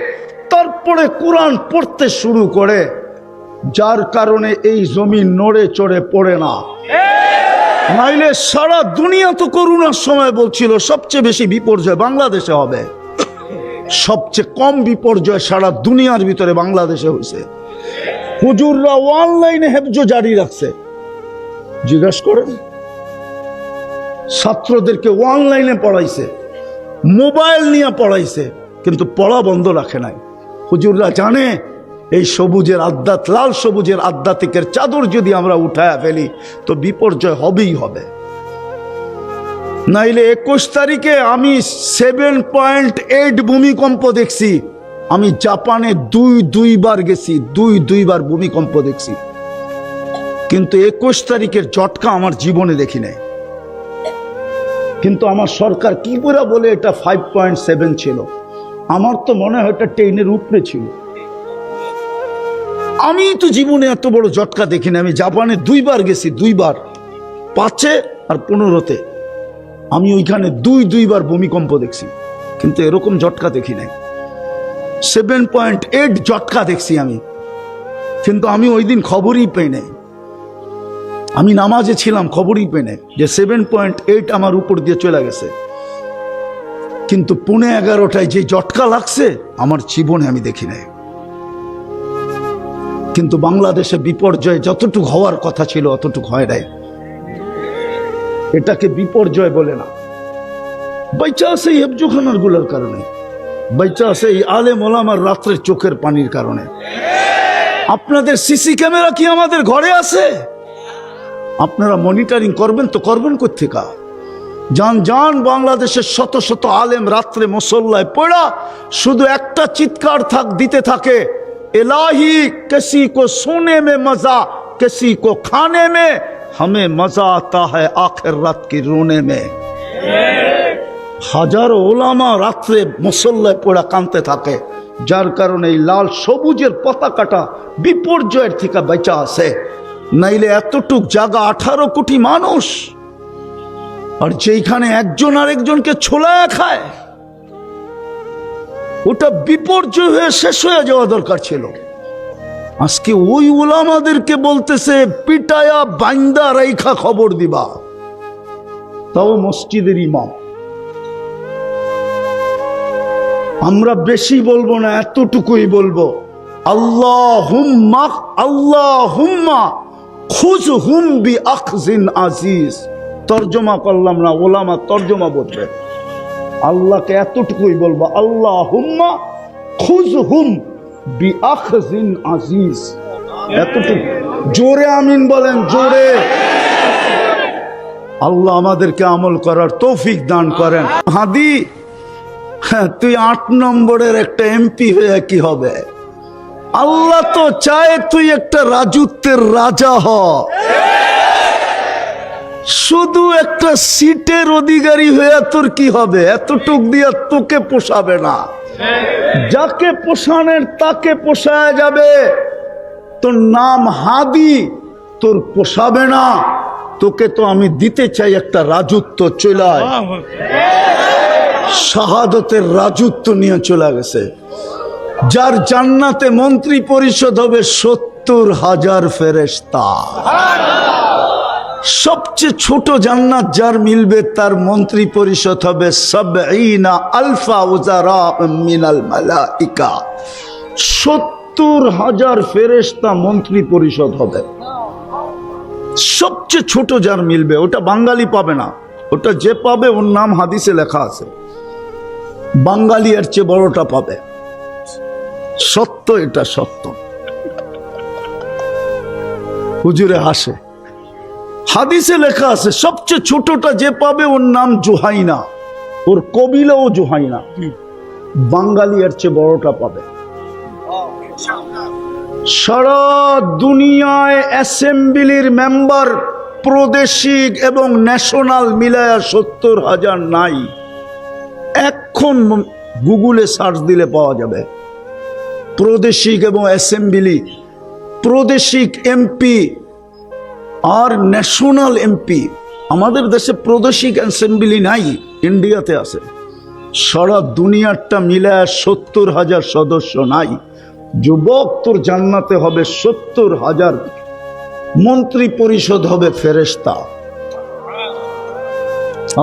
Speaker 1: তারপরে কোরআন পড়তে শুরু করে, যার কারণে এই জমিন নড়ে চড়ে পড়ে না। নাইলে সারা দুনিয়া তো করোনার সময় বলছিল সবচেয়ে বেশি বিপর্যয় বাংলাদেশে হবে, সবচেয়ে কম বিপর্যয় সারা দুনিয়ার ভিতরে বাংলাদেশে হয়েছে। হুজুররা অনলাইনে হেফজো জারি রাখছে, জিজ্ঞাসা করেন। ছাত্রদেরকে অনলাইনে পড়াইছে, মোবাইল নিয়ে পড়াইছে, কিন্তু পড়া বন্ধ রাখে নাই। হুজুররা জানে এই সবুজের আধ্যাত্মিক, লাল সবুজের আধ্যাত্মিকের চাদর যদি আমরা উঠায়া ফেলি তো বিপর্যয় হবেই হবে। নাইলে 21 তারিখে আমি 7.8 ভূমিকম্প দেখছি। আমি জাপানে দুইবার গেছি, দুইবার ভূমিকম্প দেখছি, কিন্তু 21 তারিখের ঝটকা আমার জীবনে দেখি নাই। কিন্তু আমার সরকার কি করে বলে এটা 5.7 ছিল? আমার তো মনে হয় এটা 10-এর উপরে ছিল। আমি তো জীবনে এত বড় ঝটকা দেখি না। আমি জাপানে 2বার গেছি, 2বার, 5-এ আর 15-তে। আমি ওইখানে দুইবার ভূমিকম্প দেখছি, কিন্তু এরকম ঝটকা দেখি নাই। 7.8 ঝটকা দেখছি আমি, কিন্তু আমি ওই দিন খবরই পেয়ে নাই। আমি নামাজে ছিলাম, খবরই পেয়ে নাই যে 7.8 আমার উপর দিয়ে চলে গেছে। কিন্তু 11:30টায় যে ঝটকা লাগছে আমার জীবনে আমি দেখি নাই। কিন্তু বাংলাদেশে বিপর্যয় যতটুকু হওয়ার কথা ছিল অতটুকু হয় নাই। এটাকে বিপর্যয় বলে না। বাইচা আছে এই হেফজোখানার গুলোর কারণে, বাইচা আছে এই আলেম ওলামার রাত্রের চোখের পানির কারণে। আপনাদের সিসি ক্যামেরা কি আমাদের ঘরে আছে? আপনারা মনিটরিং করবেন তো করবেন কোত্থেকা? যান বাংলাদেশের শত শত আলেম রাত্রে মুসল্লায় পড়া শুধু একটা চিৎকার দিতে থাকে, इलाही किसी को सोने में मजा, किसी को खाने में, हमें मजा आता है आखिरत की रोने में। হাজারো ওলামা রাত্রে মুসল্লায় পড়া কাঁদতে থাকে, যার কারণে এই লাল সবুজের পতাকাটা বিপর্যয়ের থেকে বেঁচে আছে। নাইলে এতটুক জায়গা 18 কোটি মানুষ, আর যেখানে একজন আরেকজনকে ছোলা খায়, ওটা বিপর্যয় হয়ে শেষ হয়ে যাওয়া দরকার ছিল। আজকে ওই উলামাদেরকে বলতেছে পিটায়া বাইন্দা রাইখা খবর দিবা, তাও মসজিদের ইমাম। আমরা বেশি বলবো না, এতটুকুই বলবো, আল্লাহুম্মা আল্লাহুম্মা খুযহুম বিআখযিন আজিজ। তরজমা করলাম না, ওলামা তরজমা বলবে। আল্লাহকে এতটুকুই বলবো, আল্লাহুম্মা খুযহুম বিআখযিন আজিজ। এতটুকু জোরে আমিন বলেন, জোরে। আল্লাহ আমাদেরকে আমল করার তৌফিক দান করেন। হাদি, হ্যাঁ, তুই 8 নম্বরের একটা এমপি হয়ে কি হবে? আল্লাহ তো চায় তুই একটা রাজত্বের রাজা হ, শুধু একটা সিটের অধিকারী হয়ে তোর কি হবে? এতটুক দিয়া তোকে পোষাবে না। যাকে পোষানের তাকে পোষায় যাবে। তোর নাম হাদি, তোর পোষাবে না। তোকে তো আমি দিতে চাই একটা রাজত্ব। চলায় শাহাদতের রাজত্ব নিয়ে চলে গেছে। যার জান্নাতে মন্ত্রী পরিষদ হবে 70,000 ফেরেশতা। সবচেয়ে ছোট জান্নাত যার মিলবে তার মন্ত্রী পরিষদ হবে 70,000 উজারা মিনাল মালাইকা। 70,000 ফেরেশতা মন্ত্রী পরিষদ হবে। সবচেয়ে ছোট যার মিলবে, ওটা বাঙালি পাবে না। ওটা যে পাবে ওর নাম হাদিসে লেখা আছে, বাঙালি এর চেয়ে বড়টা পাবে। সত্য, এটা সত্য। হুজুরে হাসে, হাদিসে লেখা আছে সবচেয়ে ছোটটা যে পাবে ওর নাম জুহাইনা, ওর কবিলাও জুহাইনা। বাঙালি এর চেয়ে বড়টা পাবে। সারা দুনিয়ায় অ্যাসেম্বলির মেম্বার প্রাদেশিক এবং ন্যাশনাল মিলায়া 70,000 নাই। এখন গুগলে সার্চ দিলে পাওয়া যাবে প্রাদেশিক এবং অ্যাসেম্বলি, প্রাদেশিক এমপি আর ন্যাশনাল এমপি। আমাদের দেশে প্রাদেশিক অ্যাসেম্বলি নাই, ইন্ডিয়াতে আছে। সারা দুনিয়ারটা মিলায় 70,000 সদস্য নাই। যুবক, তোর জান্নাতে হবে 70,000 মন্ত্রী পরিষদ হবে ফেরেশতা।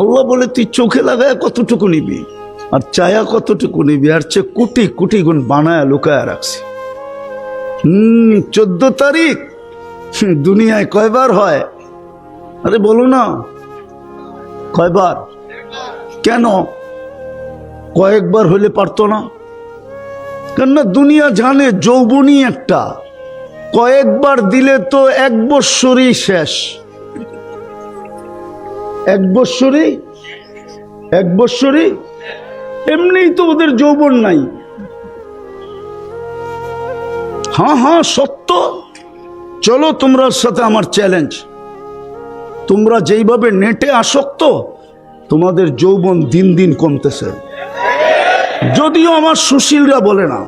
Speaker 1: আল্লাহ বলে তুই চোখে লাগায় কতটুকু নিবি আর চায়া কতটুকু নিবি, আর চেয়ে কোটি কোটি গুণ বানায় লুকায় রাখছি। 14 তারিখ দুনিয়ায় কয়বার হয়? আরে বলো না, কয়বার? কেন কয়েকবার হলে পারতো না? কেননা দুনিয়া জানে যৌবনী একটা, কয়েকবার দিলে তো 1 বৎসরই শেষ। 1 বৎসরই এমনিই তো ওদের যৌবন নাই। হ্যাঁ হ্যাঁ সত্য। চলো তোমার সাথে আমার চ্যালেঞ্জ, তোমরা যেইভাবে নেটে আসক্ত, তোমাদের যৌবন দিন দিন কমতেছে। যদিও আমার সুশীলরা বলে না,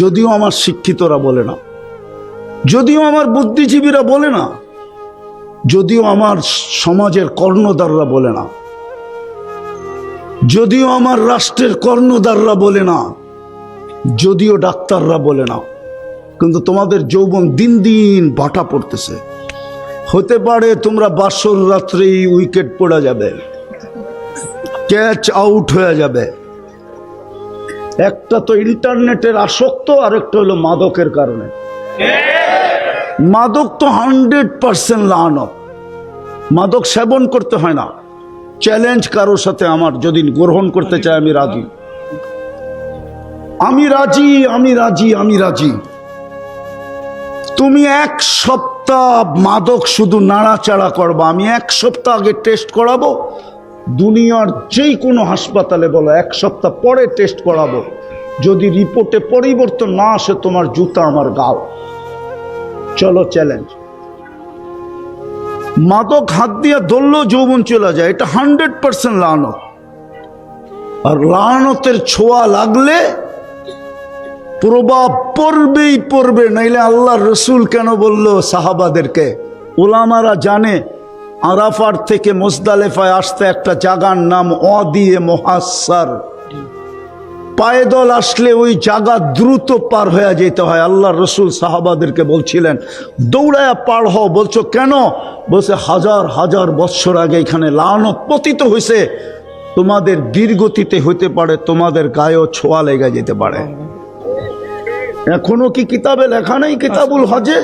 Speaker 1: যদিও আমার শিক্ষিতরা বলে না, যদিও আমার বুদ্ধিজীবীরা বলে না, যদিও আমার সমাজের কর্ণধাররা বলে না, যদিও আমার রাষ্ট্রের কর্ণধাররা বলে না, যদিও ডাক্তাররা বলে না, কিন্তু তোমাদের যৌবন দিন দিন বাটা পড়তেছে। হতে পারে তোমরা বাসর রাত্রেই উইকেট পড়ে যাবে, ক্যাচ আউট হয়ে যাবে। একটা তো ইন্টারনেটের আসক্ত, আর একটা হলো মাদকের কারণে। মাদক তো 100% লানত। মাদক সেবন করতে হয় না। চ্যালেঞ্জ কারোর সাথে আমার, যদি গ্রহণ করতে চায় আমি রাজি, আমি রাজি, আমি রাজি, আমি রাজি। তুমি 1 সপ্তাহ মাদক শুধু নাড়াচাড়া করবা, আমি 1 সপ্তাহ আগে টেস্ট করাবো। দুনিয়ার যেই কোনো হাসপাতালে বলো 1 সপ্তাহ পরে টেস্ট করাবো। যদি রিপোর্টে পরিবর্তন না আসে, তোমার জুতা আমার গাল। চলো চ্যালেঞ্জ। মাদক হাত দিয়ে ধরলেও যৌবন চলে যায়, এটা 100% লানত। আর লানতের ছোঁয়া লাগলে প্রভাব পড়বেই পড়বে। নাইলে আল্লাহ রসুল কেন বলল সাহাবাদেরকে? ওলামারা জানে আরাফার থেকে মুজদালিফায় আসতে একটা জায়গার নাম ওয়াদি মুহাসসার। পায়দল আসলে ওই জায়গা দ্রুত পার হয়ে যেতে হয়। আল্লাহ রসুল সাহাবাদেরকে বলছিলেন দৌড়ায়া পার হও। বলছো কেন? বলছে হাজার হাজার বৎসর আগে এখানে লানত পতিত হয়েছে, তোমাদের বীরগতিতে হইতে পারে, তোমাদের গায়েও ছোঁয়া লেগে যেতে পারে। এখনো কি কিতাবে লেখা নেই কিতাবুল হজে?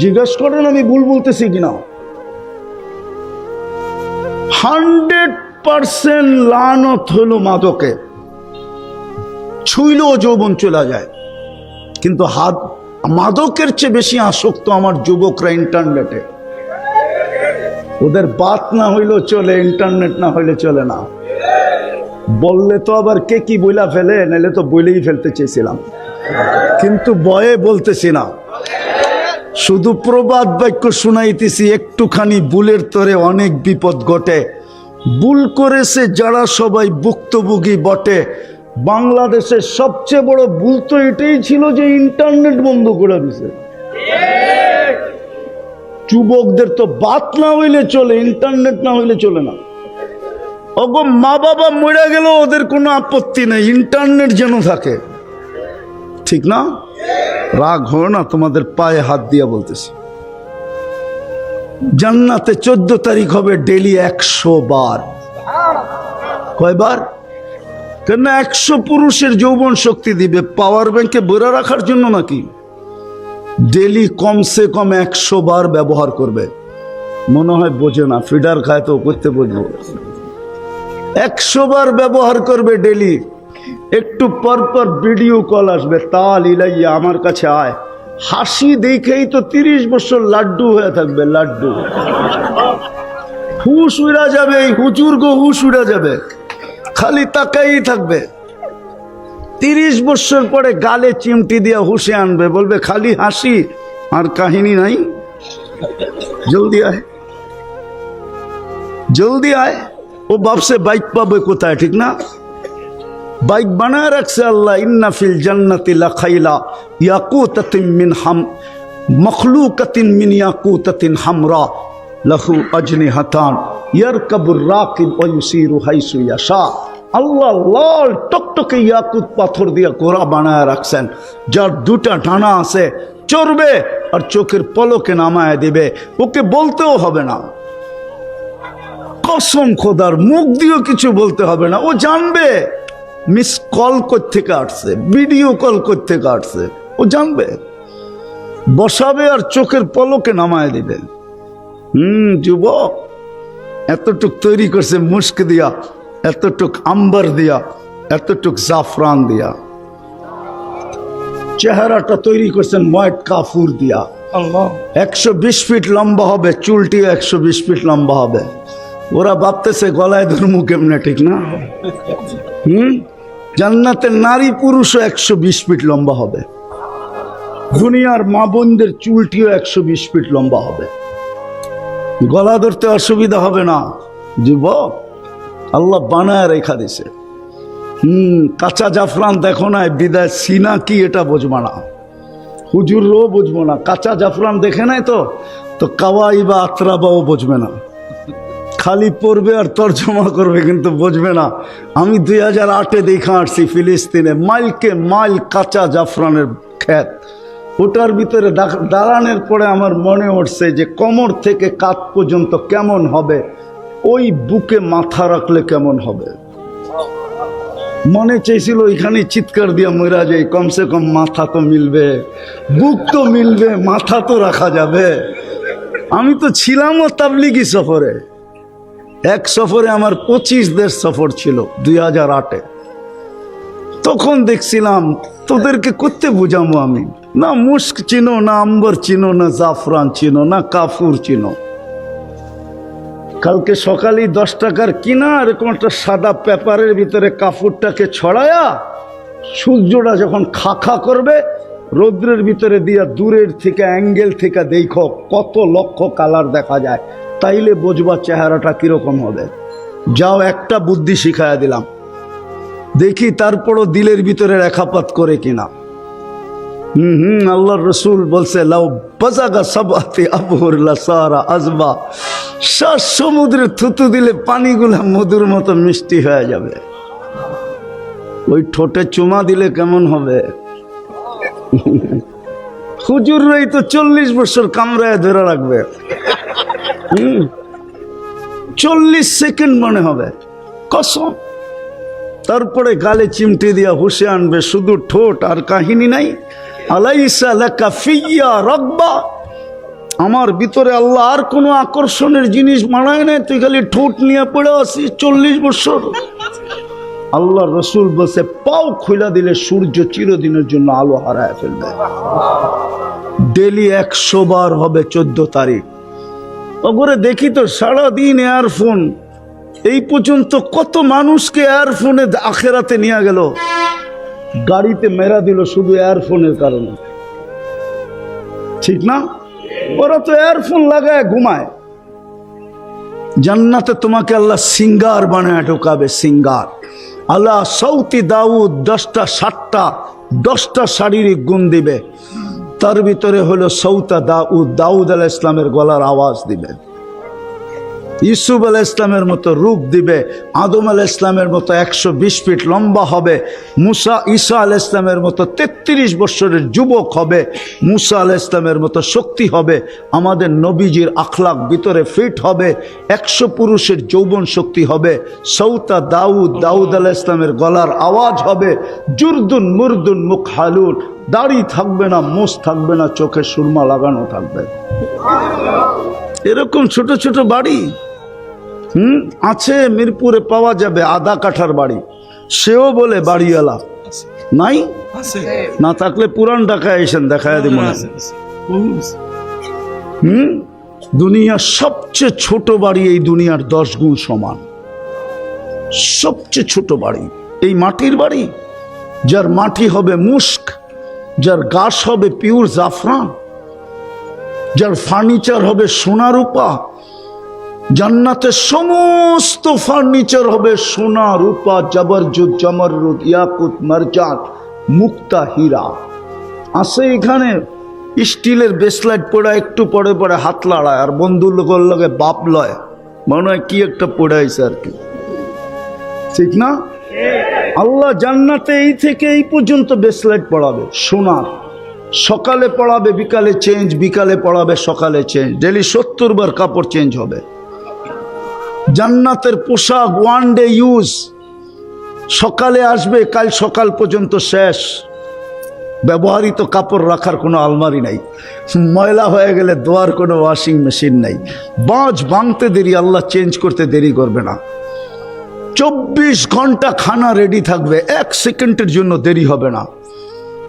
Speaker 1: জিজ্ঞেস করেন আমি ভুল বলতেছি কিনা। 100% লানত হলো মাদকে, ছুইলেও যৌবন চলে যায়। কিন্তু মাদকের চেয়ে বেশি আসক্ত আমার যুবকরা ইন্টারনেটে। ওদের বাত না হইলেও চলে, ইন্টারনেট না হইলে চলে না। বললে তো আবার কে কি বইলা ফেলে, নাহলে তো বইলেই ফেলতে চেয়েছিলাম, কিন্তু বয়ে বলতেছি না, শুধু প্রবাদ বাক্য শুনাইতেছি। একটুখানি ভুলের তরে অনেক বিপদ ঘটে। ভুল করেছে যারা সবাই ভুক্তভোগী বটে। বাংলাদেশের সবচেয়ে বড় ভুল তো এটাই ছিল যে ইন্টারনেট বন্ধ করে দিছে। যুবকদের তো বাত না হইলে চলে, ইন্টারনেট না হইলে চলে না। ওগো মা বাবা মরে গেল ওদের কোনো আপত্তি নেই, ইন্টারনেট যেন থাকে, ঠিক না? রাগ হয় না, তোমাদের পায়ে হাত দিয়া বলতেছি। জান্নাতে 14 তারিখ হবে ডেলি 100 বার। কয়বার? কেন 100 পুরুষের যৌবন শক্তি দিবে পাওয়ার ব্যাংকে ভরে রাখার জন্য নাকি? ডেলি কমসে কম 100 বার ব্যবহার করবে। মনে হয় বোঝে না, ফিডার খায় তো করতে বুঝবো। 100 বার ব্যবহার করবে ডেলি। একটু পর পর ভিডিও কল আসবে, তাল ইলাইয়া আমার কাছে আয়। হাসি দেখেই তো 30 বছর লাড্ডু হয়ে থাকবে, লাড্ডু। হুশ উড়া যাবে, এই হুজুর গো হুশ উড়া যাবে, খালি তাকাই থাকবে। 30 বছর পরে গালে চিমটি দিয়া হুশে আনবে, বলবে খালি হাসি আর কাহিনী নাই, জলদি আয় জলদি আয়। ও বাপসে বাইক পাবে কোথায়, ঠিক না? বাইক বানায় রাখছে আল্লাহ। ইন্না ফিল জান্নাতি লাখাইলা ইয়াকুতাতিন মিন মখলুকাতিন মিন ইয়াকুতাতিন হামরা লাহু আজনিহাতান ইয়ারকাবুর রাকিব ওয়া ইউসিরু হাইসু ইয়াশা। আল্লাহ লাল টকটকে ইয়াকুত পাথর দিয়ে ঘোড়া বানায় রাখছেন, যার 2টা ডানা আছে, চড়বে আর চোখের পলকে নামায় দিবে, ওকে বলতেও হবে না। কসম খোদার, মুখ দিয়েও কিছু বলতে হবে না, ও জানবে মিস কল কোত্থেকে আসছে, ভিডিও কল কোত্থেকে আসছে, ও জানবে। বসাবে আর চোখের পলকে নামায় দিবে। যুবক এতটুক তৈরি করছে মুস্ক দিয়া, এতটুক আম্বার দিয়া, এতটুক জাফরান দিয়া। চেহারাটা তৈরি করছেন হোয়াইট কাফুর দিয়া। 120 ফিট লম্বা হবে, চুলটিও 120 ফিট লম্বা হবে। ওরা ভাবতেছে গলায় ধর্ম কেমনে, ঠিক না? জান্নাতের নারী পুরুষও 120 ফিট লম্বা হবে। দুনিয়ার মা বোনদের চুলটিও 120 ফিট লম্বা হবে। গলা ধরতে অসুবিধা হবে না। যুবক আল্লাহ বানায় রেখা দিছে। কাঁচা জাফরান দেখো না, বিদায় সিনা কি এটা বুঝবো না, হুজুরও বুঝবো না। কাঁচা জাফরান দেখে নাই তো কাওয়াই বা আত্রাবাও বুঝবে না, খালি পড়বে আর তর্জমা করবে, কিন্তু বুঝবে না। আমি 2008-এ দেখা আসছি ফিলিস্তিনে, মাইলকে মাইল কাঁচা জাফরানের ক্ষেত। ওটার ভিতরে দাঁড়ানোর পরে আমার মনে উঠছে যে কোমর থেকে কাঁধ পর্যন্ত কেমন হবে, ওই বুকে মাথা রাখলে কেমন হবে। মনে চেয়েছিল এখানে চিৎকার দিয়া মরা যায়, কমসে কম মাথা তো মিলবে, বুক তো মিলবে, মাথা তো রাখা যাবে। আমি তো ছিলামও তাবলিগি সফরে। এক সফরে আমার 25 দেশ সফর ছিল 2008-এ। তখন দেখছিলাম তোদেরকে করতে বুঝাবো আমি, না মুস্ক চিনো, না আম্বর চিনো, না জাফরান চিনো, না কাফুর চিনো। কালকে সকালেই 10 টাকার কিনা এরকম একটা সাদা পেপারের ভিতরে কাপড়টাকে ছড়ায়া, সূর্যটা যখন খাখা করবে রৌদ্রের ভিতরে দিয়া দূরের থেকে অ্যাঙ্গেল থেকে দেখো কত লক্ষ কালার দেখা যায়, তাইলে বুঝবা চেহারাটা কিরকম হবে। যাও একটা বুদ্ধি শিখায়া দিলাম, দেখি তারপরও দিলের ভিতরে রেখাপাত করে কিনা। আল্লাহর রসুল বলছে লাউ বাজাগা সাবাতি আবহুর লাসারা আজবা, 7 সমুদ্রে থুতু দিলে পানিগুলা মধুর মতো মিষ্টি হয়ে যাবে। ওই ঠোঁটে চুমা দিলে কেমন হবে? হুজুররাই তো 40 বছর কামরায় ধরে রাখবে। 40 সেকেন্ড মনে হবে কসম। তারপরে গালে চিমটি দিয়া হুশে আনবে, শুধু ঠোঁট আর কাহিনী নাই। আলাইসা লাকা ফিয়া রাগবা, আমার ভিতরে আল্লাহ আর কোনো আকর্ষণের জিনিস বানায় নাই, তুই খালি ঠোঁট নিয়ে পড়ে আসিস 40 বছর। আল্লাহ রসুল বলছে পাও খুলা দিলে সূর্য চিরদিনের জন্য আলো হারায় ফেলবে। ডেলি 100 বার হবে 14 তারিখ। ওপরে দেখি তো সারাদিন এয়ারফোন, এই পর্যন্ত কত মানুষকে এয়ারফোনে আখেরাতে নিয়ে গেল, গাড়িতে মেরা দিল শুধু এয়ারফোনের কারণে। ঠিক না? ওরা তো এয়ারফোন লাগায় ঘুমায়। জান্নাতে তোমাকে আল্লাহ সিঙ্গার বানায় ঢোকাবে, সিঙ্গার। আল্লাহ সৌতি দাউদ 10টা 7টা 10টা শারীরিক গুণ দিবে, তার ভিতরে হলো সৌতা দাউদ, দাউদ আলাইহিস ইসলামের গলার আওয়াজ দিবে। ইউসুফ আলাইহিস ইসলামের মতো রূপ দিবে, আদম আলাইহিস ইসলামের মতো 120 ফিট লম্বা হবে, ঈসা আলাইহিস ইসলামের মতো 33 বছরের যুবক হবে, মুসা আলাইহিস ইসলামের মতো শক্তি হবে, আমাদের নবীজির আখলাক ভিতরে ফিট হবে, 100 পুরুষের যৌবন শক্তি হবে, সৌতা দাউদ, দাউদ আলাইহিস ইসলামের গলার আওয়াজ হবে, জুরদুন মুরদুন মুখ হালুন, দাড়ি থাকবে না, মোষ থাকবে না, চোখে সুরমা লাগানো থাকবে। এরকম ছোট ছোট বাড়ি আছে মিরপুরে, পাওয়া যাবে আধা কাঠার বাড়ি। সেও বলে বাড়িওয়ালা নাই, না থাকলে পুরান ঢাকায় এসেন দেখায় দিব। দুনিয়ার সবচেয়ে ছোট বাড়ি এই দুনিয়ার 10 গুণ সমান। সবচেয়ে ছোট বাড়ি এই মাটির বাড়ি, যার মাটি হবে মুস্ক, যার গাছ হবে পিওর জাফরান, যার ফার্নিচার হবে সোনা রূপা। জান্নাতের সমস্ত ফার্নিচার হবে সোনা রূপা, জবরজুদ জমরুদ ইয়াকুত মারজান মুক্তা হীরা। আছে এখানে স্টিলের বেসলাইট পড়া, একটু পরে পরে হাত লাড়ায় আর বন্ধু লোকের লগে বাপ লয়, মনে হয় কি একটা পড়াইছে আর কি। ঠিক না? আল্লাহ জান্নাতে এই থেকে এই পর্যন্ত বেসলাইট পড়াবে সোনার। সকালে পড়াবে, বিকালে চেঞ্জ, বিকালে পড়াবে, সকালে চেঞ্জ। ডেলি 70 বার কাপড় চেঞ্জ হবে। জান্নাতের পোশাক 1 ডে ইউজ, সকালে আসবে কাল সকাল পর্যন্ত শেষ। ব্যবহৃত কাপড় রাখার কোনো আলমারি নাই, ময়লা হয়ে গেলে ধোয়ার কোনো ওয়াশিং মেশিন নাই। বাঁচ ভাঙতে দেরি, আল্লাহ চেঞ্জ করতে দেরি করবে না। 24 ঘন্টা খানা রেডি থাকবে, 1 সেকেন্ডের জন্য দেরি হবে না।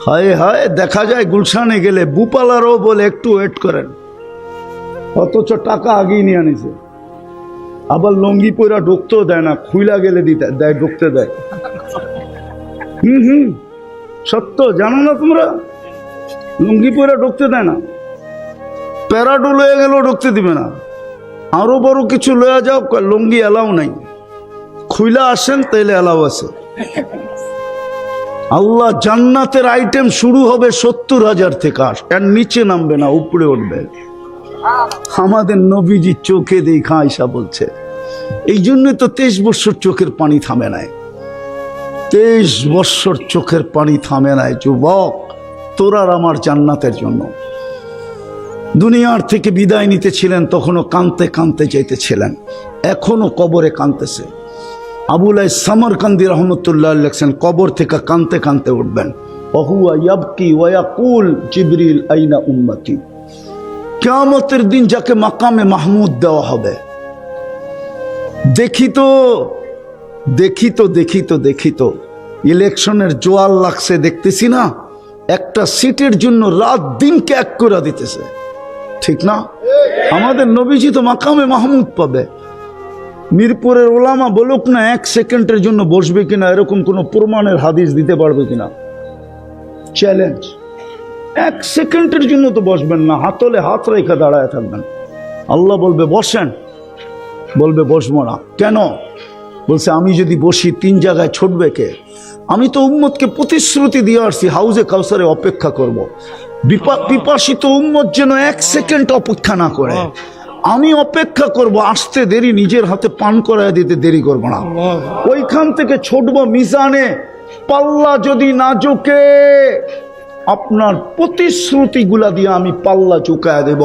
Speaker 1: হায় হায়, দেখা যায় গুলশানে গেলে বুপালারও বলে একটু ওয়েট করেন, অথচ টাকা আগেই নিয়ে আনিছে। আবার লঙ্গি পয়রা ঢুকতেও দেয় না, খুইলা গেলে দিতে দেয়, ঢুকতে দেয়। সত্য, জানো না তোমরা? লুঙ্গি পয়রা ঢুকতে দেয় না। প্যারাডো লয়ে গেলেও ঢুকতে দিবে না। আরো বড় কিছু লয়া যাও, লুঙ্গি এলাও নাই। খুইলা আসেন তাইলে এলাও আছে। আল্লাহ জান্নাতের আইটেম শুরু হবে 70,000 থেকে, এর নিচে নামবে না, উপরে উঠবে। আমাদের নবীজি চোখে দেখা আয়েশা বলছে, এই জন্য তো 23 বছর চোখের পানি থামে নাই। 23 বছর চোখের পানি থামে নাই। যুবক, তোর আর আমার জান্নাতের জন্য। দুনিয়ার থেকে বিদায় নিতেছিলেন, তখনও কাঁদতে কাঁদতে যেতেছিলেন, এখনো কবরে কাঁদতেছে। আবুল সামরকান্দি রহমতুল্লাহ লেখছেন, কবর থেকে কাঁদতে কাঁদতে উঠবেন। ওহুয়া ইয়াবকি ওয়া ইয়াকুল জিবরিল আইনা উম্মতি। কিয়ামতের দিন যাকে মাকামে মাহমুদ দেওয়া হবে, দেখিত ইলেকশনের জোয়ার লাগছে, দেখতেছি না, একটা সিটের জন্য রাত দিনকে এক করে দিতেছে। ঠিক না? আমাদের নবীজি তো মাকামে মাহমুদ পাবে। মিরপুরের ওলামা বলুক না 1 সেকেন্ডের জন্য বসবে কিনা, এরকম কোনো প্রমাণের হাদিস দিতে পারবে কিনা? চ্যালেঞ্জ। 1 সেকেন্ডের জন্য তো বসবেন না, হাতলে হাত রেখে দাঁড়ায় থাকবেন। আল্লাহ বলবে বসেন, বলবে বসবো না। কেন? বলছে আমি যদি বসি 3 জায়গায় ছুটবে কে? আমি তো উম্মতকে প্রতিশ্রুতি দিয়ে আসছি, হাউজে কাউসারে অপেক্ষা করব। পিপাসিত উম্মত যেন 1 সেকেন্ড অপেক্ষা না করে। আমি অপেক্ষা করব, আসতে দেরি, নিজের হাতে পান করায় দিতে দেরি করব না। ওইখান থেকে ছুটবো মিজানে, পাল্লা যদি না ঝুঁকে আপনার প্রতিশ্রুতিগুলা দিয়ে আমি পাল্লা চুকায় দেব।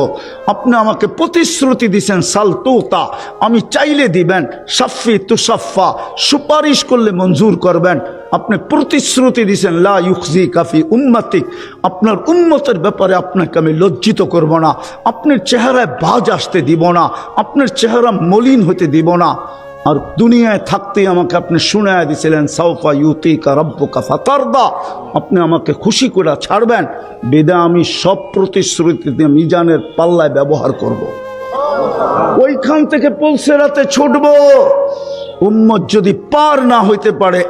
Speaker 1: আপনি আমাকে প্রতিশ্রুতি দিছেন সালতুতা, আমি চাইলে দিবেন, সাফি তুসাফা, সুপারিশ করলে মঞ্জুর করবেন। আপনি প্রতিশ্রুতি দিছেন লা ইউখজি কাফি উম্মতিক, আপনার উম্মতের ব্যাপারে আপনাকে আমি লজ্জিত করব না, আপনার চেহারায় বাজ আসতে দিব না, আপনার চেহারা মলিন হতে দিব না। আর দুনিয়ায় থাকতে আমাকে আপনি শুনায় দিয়েছিলেন সাউফা ইউতিকা রাব্বুকা ফাতারদা, আপনি আমাকে খুশি করে ছাড়বেন। বেদা আমি সব প্রতিশ্রুতিতে মিজানের পাল্লায় ব্যবহার করব। ওইখান থেকে পলসেরাতে ছুটব। উম্মত যদি পার না হইতে পারে,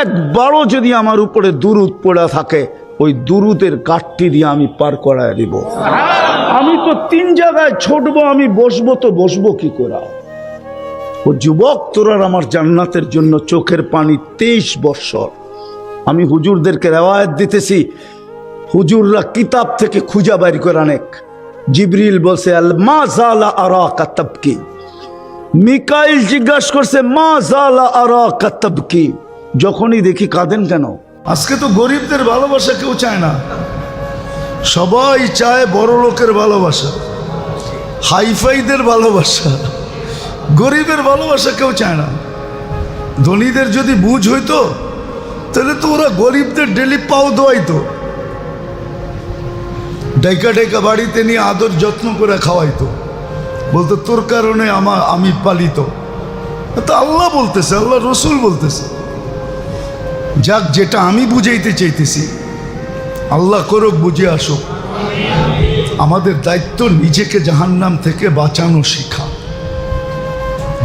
Speaker 1: একবারও যদি আমার উপরে দুরুদ পড়া থাকে, ওই দুরুদের গাঠটি দিয়ে আমি পার করায় দিব। আমি তো 3 জায়গায় ছুটবো, আমি বসবো তো বসবো কি করে? ও যুবক, তোরা আমার জান্নাতের জন্য চোখের পানি 23 বৎসর। আমি হুজুরদেরকে রেওয়ায়াত দিতেছি, হুজুররা কিতাব থেকে খুঁজা বাইর করে অনেক। জিবরিল বলছে আল মা জালা আরাকা তাবকি, মিকাইল জিজ্ঞাসা করছে মা জালা আরাকা তাবকি, যখনই দেখি কাঁদেন কেন? আজকে তো গরিবদের ভালোবাসা কেউ চায় না, সবাই চায় বড় লোকের ভালোবাসা, হাইফাইদের ভালোবাসা। গরিবের ভালোবাসা কেউ চায় না। ধনীদের যদি বুঝ হইতো তাহলে তো ওরা গরিবদের ডেলি পাও দোয়াইতো, ডাইকা ডাইকা বাড়িতে নিয়ে আদর যত্ন করে খাওয়াইতো, বলতো তোর কারণে আমি পালিত। তো আল্লাহ বলতেছে, আল্লাহ রসুল বলতেছে। যাক, যেটা আমি বুঝাইতে চাইতেছি আল্লাহ করুক, বুঝে আসুক। আমাদের দায়িত্ব নিজেকে জাহান্নাম থেকে বাঁচানো শিখা।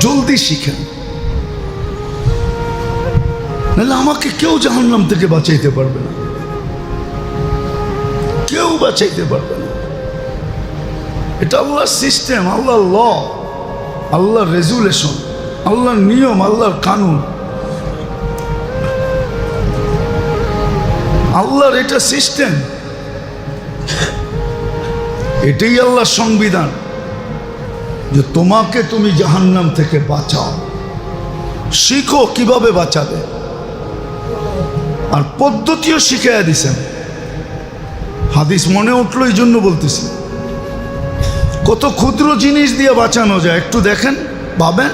Speaker 1: জলদি শিখেন, নাহলে আমাকে কেউ জাহান্নাম থেকে বাঁচাইতে পারবে না, কেউ বাঁচাইতে পারবে না। এটা আল্লাহর সিস্টেম, আল্লাহর ল, আল্লাহর রেজুলেশন, আল্লাহর নিয়ম, আল্লাহর কানুন, আল্লাহর এটা সিস্টেম, এটাই আল্লাহর সংবিধান যে তোমাকে তুমি জাহান্নাম থেকে বাঁচাও। শিখো কিভাবে বাঁচাবে, আর পদ্ধতিও শিখাইয়া দিছেন। হাদিস মনে উঠলো, এই জন্য বলতেছি, কত ক্ষুদ্র জিনিস দিয়ে বাঁচানো যায় একটু দেখেন, ভাবেন।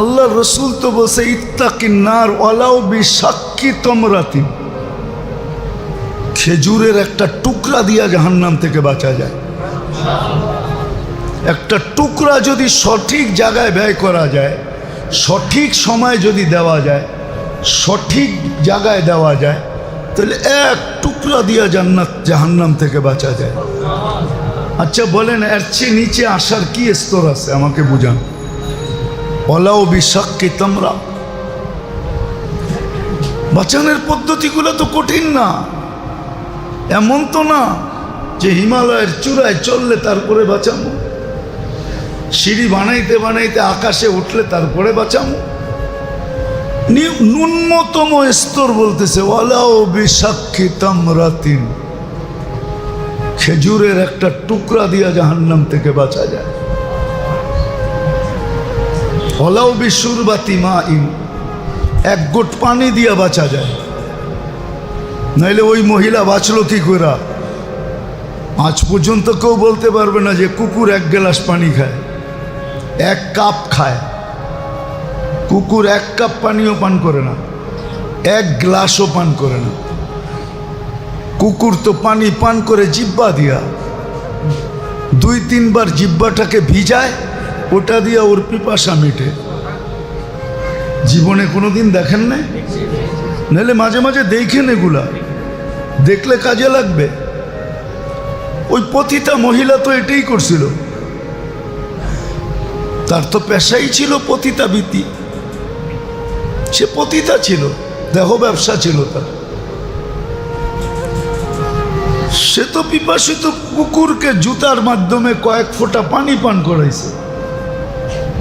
Speaker 1: আল্লাহ রসুল তো বলছে ইত্তাকিন নার ওয়ালাউ বিশাক্কি তামরাতিন, খেজুরের একটা টুকরা দিয়া জাহান্নাম থেকে বাঁচা যায়। একটা টুকরা যদি সঠিক জায়গায় ব্যয় করা যায়, সঠিক সময় যদি দেওয়া যায়, সঠিক জায়গায় দেওয়া যায়, তাহলে এক টুকরা দিয়া জাহান্নাম থেকে বাঁচা যায়। আচ্ছা বলেন, এর চেয়ে নিচে আসার কি স্তর আছে আমাকে বুঝান। ওয়ালাউ বিশাক্কি তামরা, বাঁচানোর পদ্ধতিগুলো তো কঠিন না। এমন তো না যে হিমালয়ের চূড়ায় চললে তারপরে বাঁচাবো, সিঁড়ি বানাইতে বানাইতে আকাশে উঠলে তারপরে বাঁচাবো। ন্যূনতম স্তর বলতেছে ওয়ালাউ বিশাক্কি তামরাতিন, খেজুরের একটা টুকরা দিয়া জাহান্নাম থেকে বাঁচা যায়। ওয়ালাউ বিশুরবাতি মাইন, এক গোট পানি দিয়া বাঁচা যায়। নাইলে ওই মহিলা বাঁচলো কি করে? আজ পর্যন্ত কেউ বলতে পারবে না যে কুকুর 1 গ্লাস পানি খায়, 1 কাপ খায়। কুকুর 1 কাপ পানিও পান করে না, 1 গ্লাসও পান করে না। কুকুর তো পানি পান করে জিব্বা দিয়া, 2-3 বার জিব্বাটাকে ভিজায়, ওটা দিয়া ওর পিপাসা মেটে। জীবনে কোনোদিন দেখেন না? নাহলে মাঝে মাঝে দেখেন, এগুলা দেখলে কাজে লাগবে। ওই পতিতা মহিলা তো এটাই করছিল, তার তো পেশাই ছিল পতিতাবৃত্তি, সে পতিতা ছিল, দেহ ব্যবসা ছিল তার। সে তো পিপাসিত কুকুরকে জুতার মাধ্যমে কয়েক ফোঁটা পানি পান করাইছে।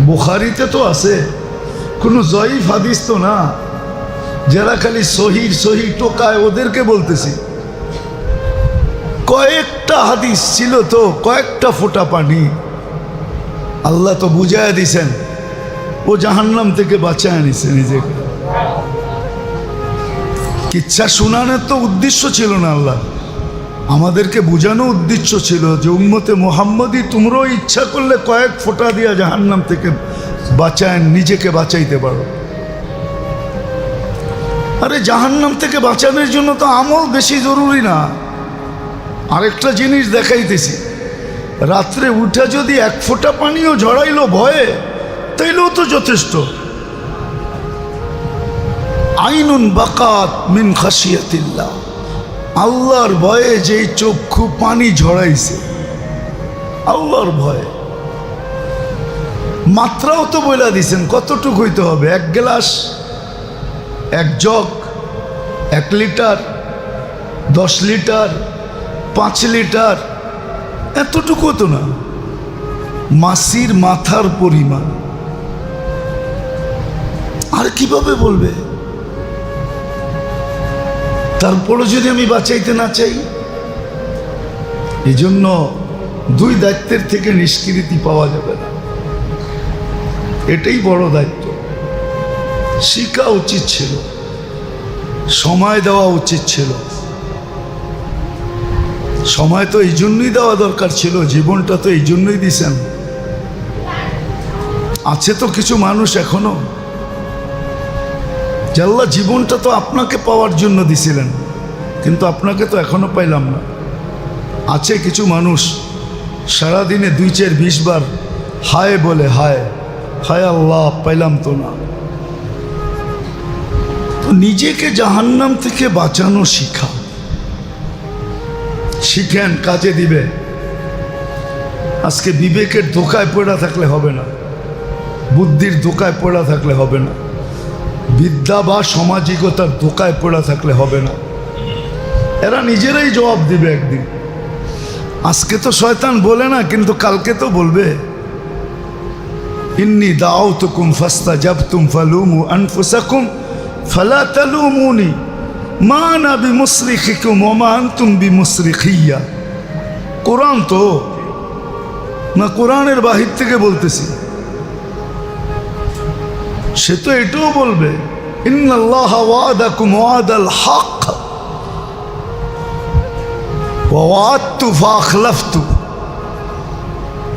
Speaker 1: বুখারীতে তো আছে, কোনো জয়ীফ হাদিস তো না। যারা খালি সহি সহি টোকায় ওদেরকে বলতেছি, কয়েকটা হাদিস ছিল তো, কয়েকটা ফোঁটা পানি। আল্লাহ তো বুঝায় দিছেন, ও জাহান্নাম থেকে বাঁচায় নিছে নিজেকে। কিচ্ছা শোনানোর তো উদ্দেশ্য ছিল না আল্লাহ, আমাদেরকে বোঝানো উদ্দেশ্য ছিল যে উম্মতে মুহাম্মদী তোমরাও ইচ্ছা করলে কয়েক ফোঁটা দিয়া জাহান্নাম থেকে বাঁচায় নিজেকে বাঁচাইতে পারো। আরে জাহান্নাম থেকে বাঁচানোর জন্য তো আমল বেশি জরুরি না। আরেকটা জিনিস দেখাইতেছি, রাত্রে উঠা যদি এক ফোঁটা পানিও ঝরাইলো ভয়ে, তাইলেও তো যথেষ্ট। আইনুন বাকাত মিন খাশিয়াতিল্লাহ, আল্লাহর ভয়ে যেই চক্ষু পানি ঝরাইছে, আল্লাহর ভয়ে। মাত্রাও তো বইলা দিছেন কতটুকু হইতে হবে, 1 glass, 1 jug, 1 litre, 10 litre, 5 litre, এতটুকু তো না, মাসির মাথার পরিমাণ। আর কিভাবে বলবে? তারপরও যদি আমি বাঁচাইতে না চাই, এই জন্য 2 দায়িত্বের থেকে নিষ্কৃতি পাওয়া যাবে না, এটাই বড় দায়িত্ব। শিখা উচিত ছিল, সময় দেওয়া উচিত ছিল। সময় তো এই জন্যই দেওয়া দরকার ছিল, জীবনটা তো এই জন্যই দিছেন। আছে তো কিছু মানুষ এখনো, যে আল্লাহ জীবনটা তো আপনাকে পাওয়ার জন্য দিছিলেন, কিন্তু আপনাকে তো এখনো পাইলাম না। আছে কিছু মানুষ সারাদিনে 2, 4, 20 বার হায় বলে, হায় হায় আল্লাহ পাইলাম তো না। তো নিজেকে জাহান্নাম থেকে বাঁচানো শিখেন, কাজে দিবে। আজকে বিবেকের ধোকায় পড়া থাকলে হবে না, বুদ্ধির ধোকায় পড়া থাকলে হবে না, বিদ্যা বা সামাজিকতার ধোকায় পড়া থাকলে হবে না। এরা নিজেরাই জবাব দিবে একদিন। আজকে তো শয়তান বলে না, কিন্তু কালকে তো বলবে। ইন্নী দাউতুকুম ফাস্তাজাবতুম ফালুমু আনফুসাকুম ফালা তালুমুনি মা আনা বিমুসরিখিকুম ওয়া মা আনতুম বিমুসরিখিয়া। কোরআন তো না, কোরআনের বাহির থেকে বলতেছি। সে তো এটাও বলবে, ইন্নাল্লাহ ওয়াদাকুম ওয়াদাল হক ওয়া ওয়াদতু ফাখলাফতু।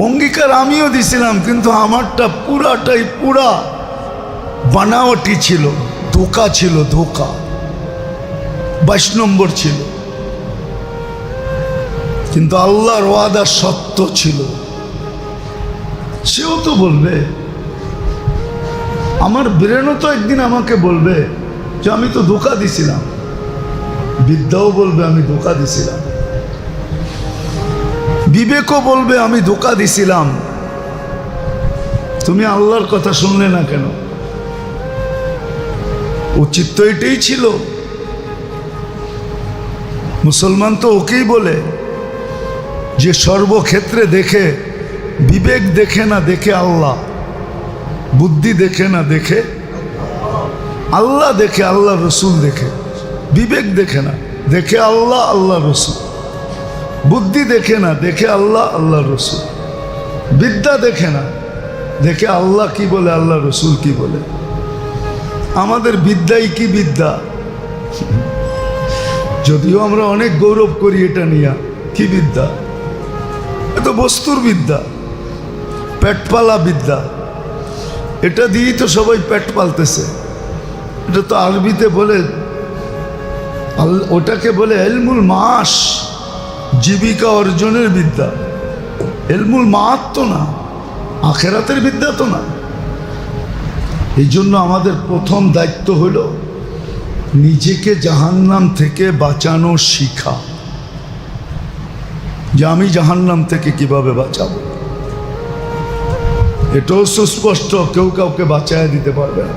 Speaker 1: অঙ্গীকার আমিও দিছিলাম, কিন্তু আমারটা পুরাটাই পুরা বানাওয়াটি ছিল, ধোঁকা ছিল, ধোঁকা 22 নম্বর ছিল। কিন্তু আল্লাহর ওয়াদা সত্য ছিল। সেও তো বলবে, আমার ব্রেনও তো একদিন আমাকে বলবে যে আমি তো ধোঁকা দিছিলাম। বিদ্যাও বলবে আমি ধোঁকা দিছিলাম, বিবেকও বলবে আমি ধোঁকা দিছিলাম। তুমি আল্লাহর কথা শুনলে না কেন? উচিত তো এটাই ছিল। মুসলমান তো ওকেই বলে যে সর্বক্ষেত্রে দেখে, বিবেক দেখে না, দেখে আল্লাহ, বুদ্ধি দেখে না, দেখে আল্লাহ, দেখে আল্লাহ রসুল দেখে। বিবেক দেখে না, দেখে আল্লাহ, আল্লাহ রসুল। বুদ্ধি দেখে না, দেখে আল্লাহ, আল্লাহ রসুল। বিদ্যা দেখে না, দেখে আল্লাহ কি বলে, আল্লাহ রসুল কি বলে। আমাদের বিদ্যাই কি বিদ্যা, যদিও আমরা অনেক গৌরব করি এটা নিয়ে। কি বিদ্যা? এ তো বস্তুর বিদ্যা, পেটপালা বিদ্যা। এটা দিয়েই তো সবাই পেট পালতেছে। এটা তো আরবিতে বলে, ওটাকে বলে ইলমুল মাস, জীবিকা অর্জনের বিদ্যা। ইলমুল মাত তো না, আখেরাতের বিদ্যা তো না। এই জন্য আমাদের প্রথম দায়িত্ব হলো নিজেকে জাহান্নাম থেকে বাঁচানো শিখা, যে আমি জাহান্নাম থেকে কিভাবে বাঁচাবো। এটাও সুস্পষ্ট, কেউ কাউকে বাঁচায় দিতে পারবে না,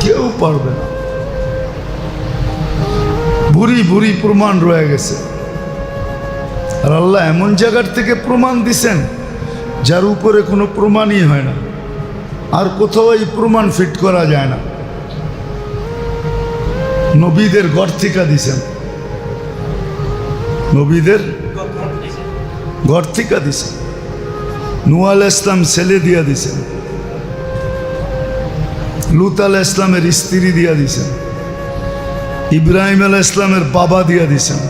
Speaker 1: কেউ পারবে না। ভুরি ভুরি প্রমাণ রয়ে গেছে। আর আল্লাহ এমন জায়গার থেকে প্রমাণ দিছেন যার উপরে কোনো প্রমাণই হয় না, আর কোথাও এই প্রমাণ ফিট করা যায় না। নবীদের ঘর থেকে দিছেন, নবীদের ঘর থেকে দিছেন। নূহ আলাইহিস ইসলাম ছেলে দিয়া দিছেন, লূত আলাইহিস ইসলামের স্ত্রী দিয়া দিছেন,
Speaker 2: ইব্রাহিম আলাইহিস ইসলামের বাবা দিয়া দিছেন,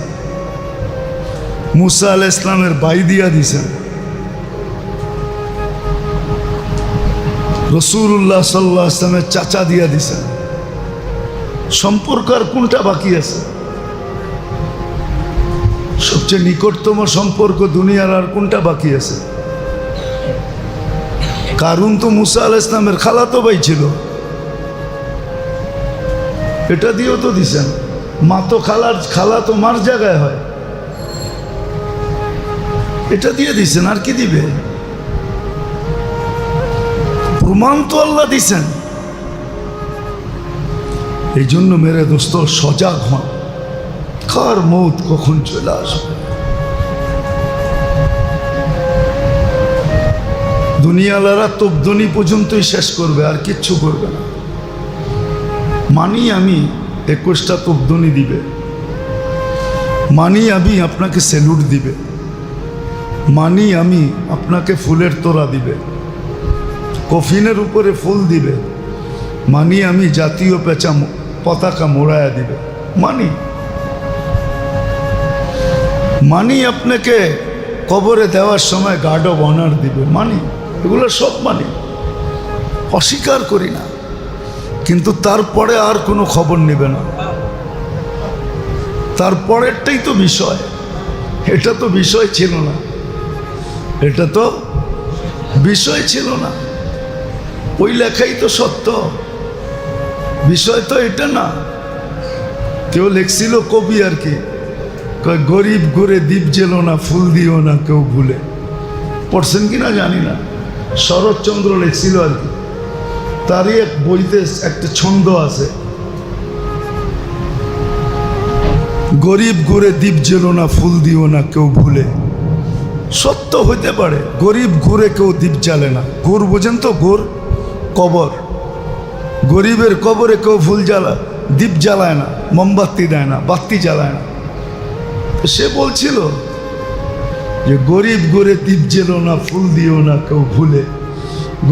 Speaker 2: মুসা আলাইহিস ইসলামের ভাই দিয়া দিছেন, রাসূলুল্লাহ সাল্লাল্লাহু আলাইহি ওয়াসাল্লামের চাচা দিয়া দিছেন। সম্পর্ক আর কোনটা বাকি আছে? সবচেয়ে নিকটতম সম্পর্ক দুনিয়ার আর কোনটা বাকি আছে? কারুন তো মুসা আলাইহিস ইসলামের খালাতো ভাই ছিল, এটা দিয়েও তো দিছেন। মা তো খালা তো মার জায়গায় হয়, এটা দিয়ে দিছেন। আর কি দিবে? প্রমাণ তো আল্লাহ দিছেন। এই জন্য মেরে দোস্ত সজাগ হন, কার মৌত কখন চলে আসবে। দুনিয়ালারা তোপদনি পর্যন্তই শেষ করবে, আর কিচ্ছু করবে না। মানি আমি 21টা তোপদনি দিবে, মানি আমি আপনাকে স্যালুট দিবে, মানি আমি আপনাকে ফুলের তোড়া দিবে, কফিনের উপরে ফুল দিবে, মানি আমি জাতীয় পতাকা মোড়ায়া দিবে, মানি আপনাকে কবরে দেওয়ার সময় গার্ড অব অনার দিবে, এগুলো সব অস্বীকার করি না। কিন্তু তারপরে আর কোনো খবর নেবে না। তারপরেরটাই তো বিষয়, এটা তো বিষয় ছিল না, এটা তো বিষয় ছিল না। ওই লেখাই তো সত্য, বিষয় তো এটা না। কেউ লেখছিল কবি আর কি, গরিব ঘুরে দ্বীপ জেলো না, ফুল দিও না কেউ ভুলে। পড়ছেন কিনা জানি না, শরৎচন্দ্র লেখছিল আর কি। তারই এক বইতে একটা ছন্দ আছে, গরিব ঘুরে দ্বীপ জেলো না, ফুল দিও না কেউ ভুলে। সত্য হইতে পারে, গরিব ঘুরে কেউ দ্বীপ জ্বালে না। ঘুর বোঝেন তো? ঘুর কবর, গরিবের কবরে কেউ দ্বীপ জ্বালায় না, মোমবাতি দেয় না, বাতি জ্বালায় না। সে বলছিল যে গরিব ঘুরে দ্বীপ জেলো না, ফুল দিও না কেউ ভুলে।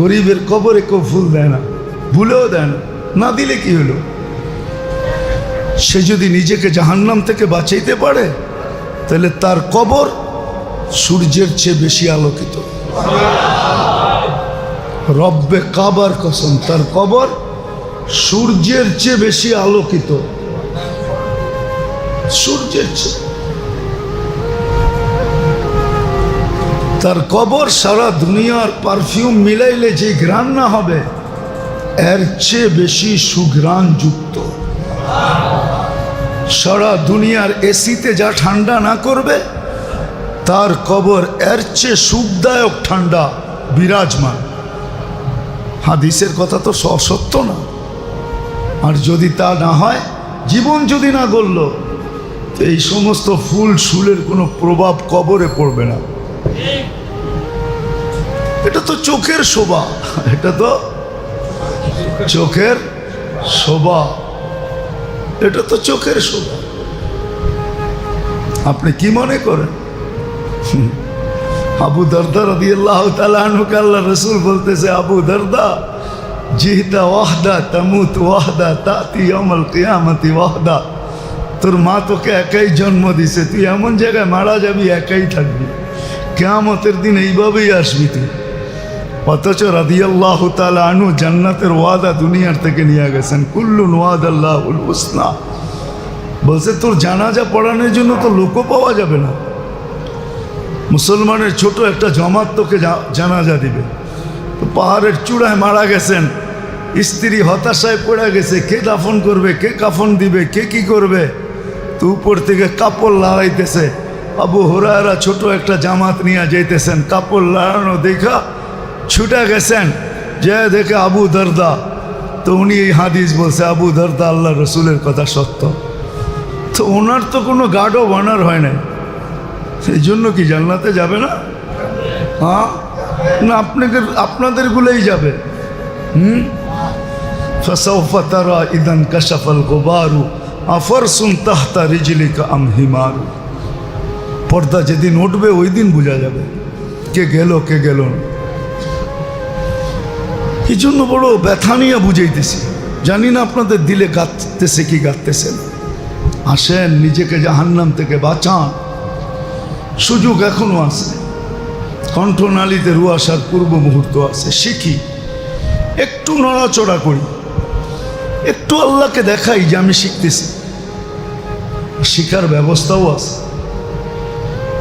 Speaker 2: গরিবের কবরে কেউ ফুল দেয় না, ভুলেও দেয় না, না দিলে কি হলো? সে যদি নিজেকে জাহান্নাম থেকে বাঁচাইতে পারে, তাহলে তার কবর সূর্যের চেয়ে বেশি আলোকিত। রব্বে কাবার কসম, তার কবর সূর্যের চেয়ে বেশি আলোকিত, সূর্যের চেয়ে। তার কবর সারা দুনিয়ার পারফিউম মিলাইলে যে ঘ্রাণ না হবে, এর চেয়ে বেশি সুঘ্রাণ যুক্ত। সারা দুনিয়ার এসিতে যা ঠান্ডা না করবে, তার কবর এর চেয়ে সুখদায়ক ঠান্ডা বিরাজমান। হাদিসের কথা তো সত্য না। আর যদি তা না হয়, জীবন যদি না গড়ল, তো এই সমস্ত ফুল শুলের কোনো প্রভাব কবরে পড়বে না। এটা তো চোখের শোভা, এটা তো চোখের শোভা, এটা তো চোখের শোভা। আপনি কি মনে করেন? আবু দারদা রাদিয়াল্লাহু তাআলা আনহুকে আল্লাহ রাসূল বলতেছে, আবু দারদা, জিহতা ওয়াহদা তামুত ওয়াহদা তাতি ইয়াউমাল কিয়ামতি ওয়াহদা। তোর মা তোকে একাই জন্ম দিছে, তুই এমন জায়গায় মারা যাবি, একাই থাকবি, কিয়ামতের দিন এইভাবেই আসবি তুই। অথচ রাদিয়াল্লাহু তাআলা আনহু জান্নাতের ওয়াদা দুনিয়ার থেকে নিয়ে গেছেন, কুল্লুন ওয়াদাল্লাহুল হুসনা। বলছে তোর জানাজা পড়ানোর জন্য তো লোকও পাওয়া যাবে না। মুসলমানের ছোট একটা জমাত তোকে জানাজা দিবে। তো পাহাড়ের চূড়ায় মারা গেছেন, স্ত্রী হতাশায় পড়ে গেছে, কে দাফন করবে, কে কাফন দিবে, কে কি করবে। তো উপর থেকে কাপড় লড়াইতেছে। আবু হুরায়রা ছোট একটা জামাত নিয়ে যাইতেছেন, কাপড় লড়ানো দেখা ছুটে গেছেন, যে দেখে আবু দারদা। তো উনি এই হাদিস বলছে, আবু দারদা আল্লাহ রসুলের কথা সত্য। তো ওনার তো কোনো গার্ড অব অনার হয় নাই, সেই জন্য কি জান্নাতে যাবে না? হ্যাঁ না, আপনাদেরগুলোই যাবে। ফাসাউফা তারা ইদান কাশাফাল গুবারু আফরসুন তাহতা রিজলিকা আম হিমারু। পর্দা যেদিন উঠবে ওই দিন বোঝা যাবে কে গেল কে গেল না। এই জন্য বড় ব্যথা নিয়ে বুঝাইতেছি, জানি না আপনাদের দিলে গাঁথতেছে কি গাঁথতেছে না। আসেন, নিজেকে জাহান্নাম থেকে বাঁচান। সুযোগ এখনো আছে, কণ্ঠনালীতে রু আসার পূর্ব মুহূর্ত আছে। শিখি, একটু নড়াচড়া করি, একটু আল্লাহকে দেখাই যে আমি শিখতেছি। শিখার ব্যবস্থাও আছে,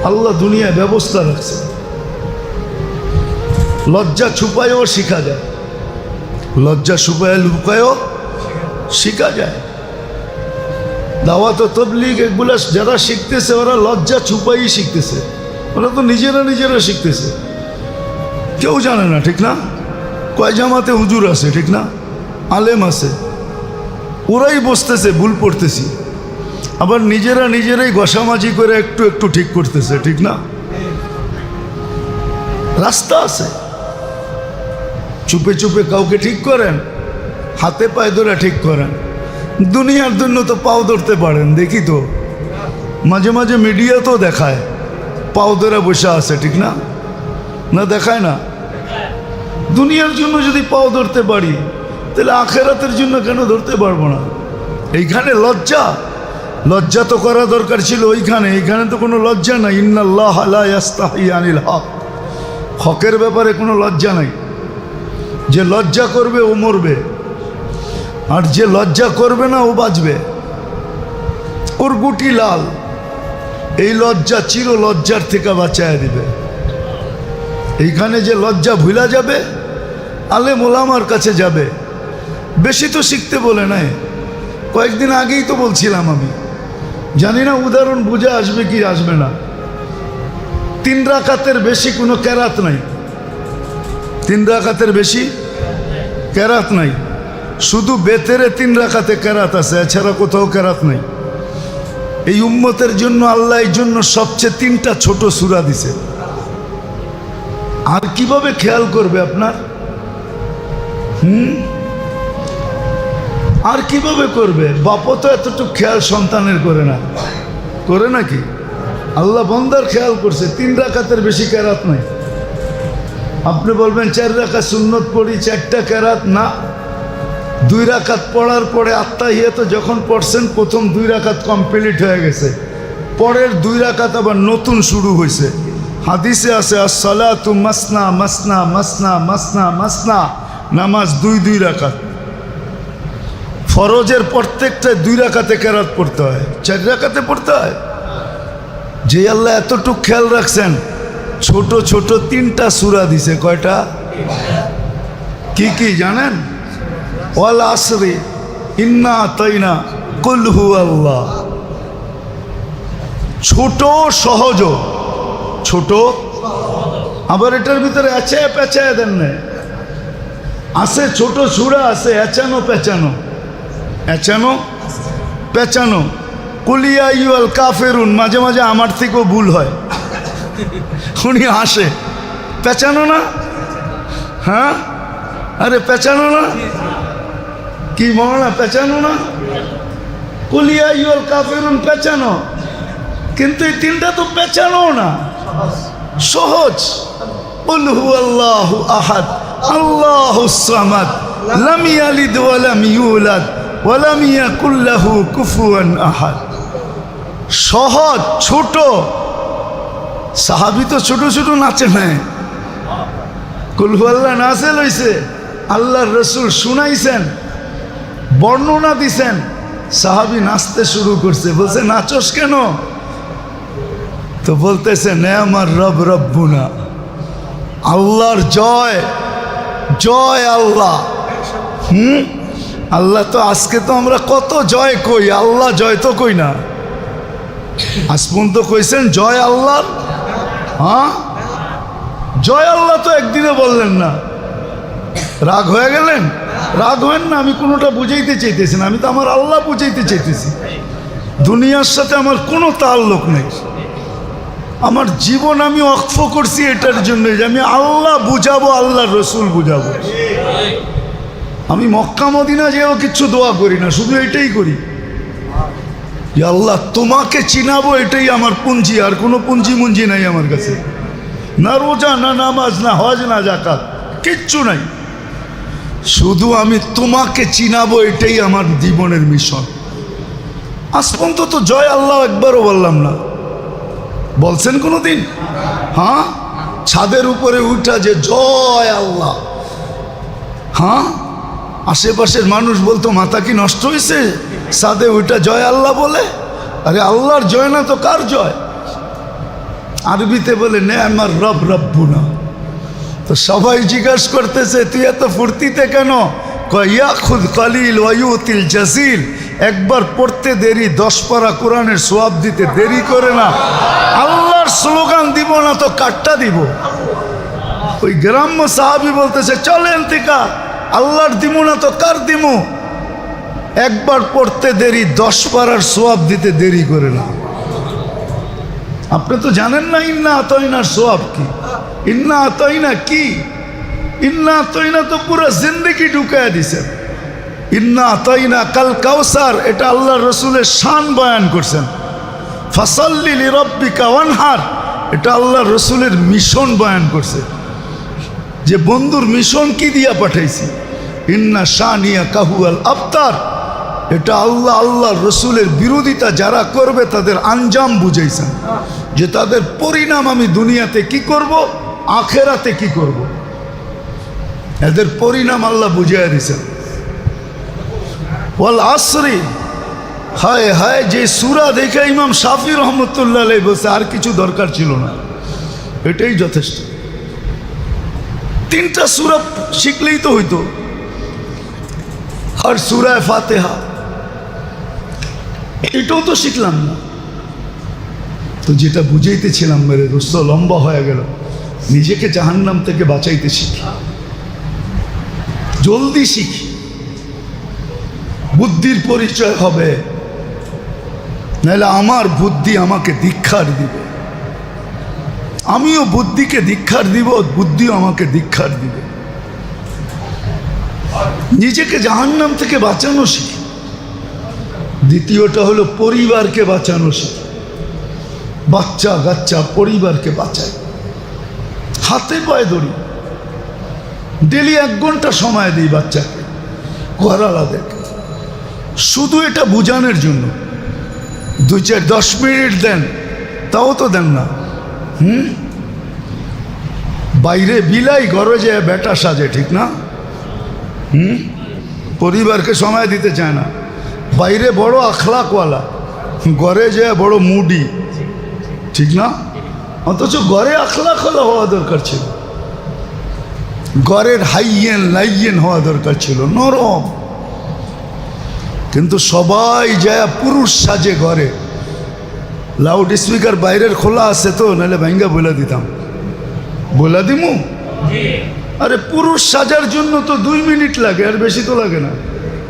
Speaker 2: আল্লাহ দুনিয়ায় ব্যবস্থা রাখছে। লজ্জা ছুপায়ও শিখা যায়, লজ্জা ছুপায় লুকায়ও শিখা যায়। দাওয়াত ও তাবলীগ এগুলা যারা শিখতেছে ওরা লজ্জা ছুপাই শিখতেছে, ওরা তো নিজেরা শিখতেছে, কেউ জানে না, ঠিক না? কয় জামাতে হুজুর আছে, ঠিক না? আলেম আছে, ওরাই বসতেছে ভুল পড়তেছি, আবার নিজেরাই ঘষামাজি করে একটু একটু ঠিক করতেছে, ঠিক না? রাস্তা আছে, চুপে চুপে কাউকে ঠিক করেন, হাতে পায়ে ধরে ঠিক করেন। দুনিয়ার জন্য তো পাও ধরতে পারেন, দেখি তো মাঝে মাঝে মিডিয়া তো দেখায় পাও ধরে বসে আছে, ঠিক না? না দেখায় না? দুনিয়ার জন্য যদি পাও ধরতে পারি তাহলে আখেরাতের জন্য কেন ধরতে পারবো না? এইখানে লজ্জা তো করা দরকার ছিল এইখানে তো কোনো লজ্জা নাই। ইন্নাল্লাহ লা ইয়াস্তাহি আনিল হক, হকের ব্যাপারে কোনো লজ্জা নাই। যে লজ্জা করবে ও মরবে, আর যে লজ্জা করবে না ও বাঁচবে। ওর গুটি লাল, এই লজ্জা চির লজ্জার থেকে বাঁচায় দিবে। এইখানে যে লজ্জা ভুলা যাবে, আলেম ওলামার কাছে যাবে। বেশি তো শিখতে বলে নাই, কয়েকদিন আগেই তো বলছিলাম আমি, জানি না উদাহরণ বুঝে আসবে কি আসবে না। 3 রাকাতের বেশি কোনো কেরাত নাই, 3 রাকাতের বেশি কেরাত নাই। শুধু বেতেরে 3 রাকাতে কেরাত আছে, এছাড়া কোথাও কেরাত নাই। এই উম্মতের জন্য আল্লাহ এই জন্য সবচেয়ে 3টা ছোট সূরা দিছে। আর কিভাবে খেয়াল করবে আপনার? আর কিভাবে করবে? বাপও তো এতটুকু খেয়াল সন্তানের করে না, করে নাকি? আল্লাহ বন্দার খেয়াল করছে। 3 রাকাতের বেশি কেরাত নাই। আপনি বলবেন 4 রাকাত সুন্নত পড়ি, 4টা কেরাত না। 2 রাকাত পড়ার পরে আত্তাহিয়াত যখন পড়ছেন, প্রথম 2 রাকাত কমপ্লিট হয়ে গেছে, পরের 2 রাকাত আবার নতুন শুরু হয়েছে। হাদিসে আছে আসসালাতু মাসনা মাসনা মাসনা মাসনা মাসনা, নামাজ 2 রাকাত। ফরজের প্রত্যেকটা 2 রাকাতে কেরাত পড়তে হয়, 4 রাকাতে পড়তে হয়। যে আল্লাহ এতটুকু খেয়াল রাখছেন, ছোট ছোট 3টা সূরা দিছে। কয়টা? কি কি জানেন? ওয়াল আসরি, ইন্না আতাইনা, কুল হুয়াল্লাহ। ছোট সহজ, ছোট, আবার এটার ভিতরে এচায় পেঁচায় দেন না, আছে ছোট সূরা আছে এচানো পেঁচানো, এচানো পেঁচানো। কুলিয়া ইউল কাফেরুন, মাঝে মাঝে আমার থেকেও ভুল হয়, উনি হাসে। পেঁচানো না? হ্যাঁ, আরে পেঁচানো না? কি মনে পেঁচানো না? কুলিয়া ইউল কাফেরুন পেঁচানো, কিন্তু এই 3টা তো পেঁচানো না, সহজ। কুল হুয়াল্লাহু আহাদ আল্লাহুস সামাদ লাম ইয়ালিদ ওয়া লাম ইউলাদ ওয়া লাম ইয়াকুল লাহু কুফুয়ান আহাদ। সহজ, ছোট। সাহাবী তো ছোট ছোট নাচে না, কুল হুয়াল্লাহ নাচে লইছে, আল্লাহর রাসূল শুনাইছেন, বর্ণনা দিছেন, সাহাবী নাচতে শুরু করছে। বলছে নাচস কেন? তো বলতেছে নেয়ামার রব রব্বুনা, আল্লাহর জয়, জয় আল্লাহ। আল্লাহ তো আজকে তো আমরা কত জয় কই, আল্লাহ জয় তো কই না। আজ পর্যন্ত কইছেন জয় আল্লাহ? হ্যাঁ, জয় আল্লাহ তো একদিনে বললেন না। রাগ হয়ে গেলেন? রাগ হবেন না, আমি কোনোটা বুঝাইতে চাইতেছি না, আমি তো আমার আল্লাহ বুঝাইতে চাইতেছি। দুনিয়ার সাথে আমার কোনো তাল্লুক নেই। আমার জীবন আমি ওয়াকফ করছি এটার জন্য যে আমি আল্লাহ বুঝাবো, আল্লাহ রসুল বুঝাবো। আমি মক্কা মদিনা যেও কিচ্ছু দোয়া করি না, শুধু এটাই করি যে আল্লাহ তোমাকে চিনাবো, এটাই আমার পুঞ্জি। আর কোনো পুঞ্জি মুঞ্জি নাই আমার কাছে, না রোজা, না নামাজ, না হজ, না যাকাত, কিচ্ছু নাই। শুধু আমি তোমাকে চিনাবো, এটাই আমার জীবনের মিশন। আজ পর্যন্ত তো জয় আল্লাহ একবারও বললাম না। বলছেন কোনোদিন? হ্যাঁ, ছাদের উপরে উঠা যে জয় আল্লাহ, হ্যাঁ, আশেপাশের মানুষ বলতো মাথা কি নষ্ট হয়েছে, ছাদে উঠা জয় আল্লাহ বলে? আরে আল্লাহর জয় না তো কার জয়? আরবিতে বলে নে আমার রব রব্বুনা। তো সবাই জিজ্ঞাসা করতেছে তুই এত ফুর্তিতে কেন? কয়া খুদ কালিল ওয়ায়ুতিল জাসিল, একবার পড়তে দেরি 10 পারা কোরআনের সোয়াব দিতে দেরি করে না। আল্লাহর স্লোগান দিব না তো কাটটা দিব? ওই গ্রাম্য সাহাবি বলতেছে চলেন থেকে আল্লাহর দিব না তো কার দিব? একবার পড়তে দেরি 10 পারার সোয়াব দিতে দেরি করে না। আপনি তো জানেন না ইন্না আতাইনার সোয়াব কি? ইন্না আতাইনা কি? ইন্না আতাইনা তো পুরো জিন্দেগি ঢুকায় দিছেন। ইন্না আতাইনা কাল কাউসার, এটা আল্লাহ রসুলের শান বয়ান করছেন। ফাসাল্লি লিরাব্বিকা ওয়ানহার, এটা আল্লাহ রসুলের মিশন বয়ান করছে, যে বন্ধুর মিশন কি দিয়া পাঠাইছি। ইন্না শানিয়া কাহুয়াল আবতার, এটা আল্লাহ রসুলের বিরোধিতা যারা করবে তাদের আঞ্জাম বুঝাইছেন, যে তাদের পরিণাম আমি দুনিয়াতে কি করব, আখেরাতে কি করব, এদের পরিণাম আল্লাহ বুঝাইয়া দিয়েছেন। ওয়াল আসরি, হায় হায়, যে সূরা দেখে ইমাম শাফি রহমতুল্লাহ আলাইহি বলছে আর কিছু দরকার ছিল না, এটাই যথেষ্ট। 3টা সূরা শিখলেই তো হইতো। আর সূরা ফাতিহা এটাও তো শিখলাম না। তো যেটা বুঝাইতেছিলাম মেরে দোস্ত, লম্বা হয়ে গেল। নিজেকে জাহান্নাম থেকে বাঁচাইতে শিখি, জলদি শিখি, বুদ্ধির পরিচয় হবে, নাহলে আমার বুদ্ধি আমাকে ধিক্কার দিবে। আমিও বুদ্ধিকে ধিক্কার দিব, বুদ্ধিও আমাকে ধিক্কার দিবে। নিজেকে জাহান্নাম থেকে বাঁচানো শিখি। দ্বিতীয়টা হলো পরিবারকে বাঁচানো শিখি। বাচ্চা কাচ্চা পরিবারকে বাঁচাই, হাতে পায়ে ধরি, ডেলি 1 ঘন্টা সময় দিই বাচ্চাকে, ঘরালাদেরকে, শুধু এটা বোঝানোর জন্য। 2-4-10 মিনিট দেন, তাও তো দেন না। বাইরে বিলাই, ঘরে যায় বেটা সাজে, ঠিক না? পরিবারকে সময় দিতে চায় না। বাইরে বড় আখলাকওয়ালা, ঘরে যায় বড় মুডি, ঠিক না? অথচ ঘরে আখলাকওয়ালা হওয়া দরকার ছিল, ঘরের হাইয়েন লাইয়েন হওয়া দরকার ছিল, নরম। কিন্তু সবাই যায় পুরুষ সাজে ঘরে। লাউড স্পিকার বাইরের খোলা আছে তো, নাহলে ভাঙ্গা বলে দিতাম। বলে দিমু? আরে পুরুষ সাজার জন্য তো 2 মিনিট লাগে, আর বেশি তো লাগে না।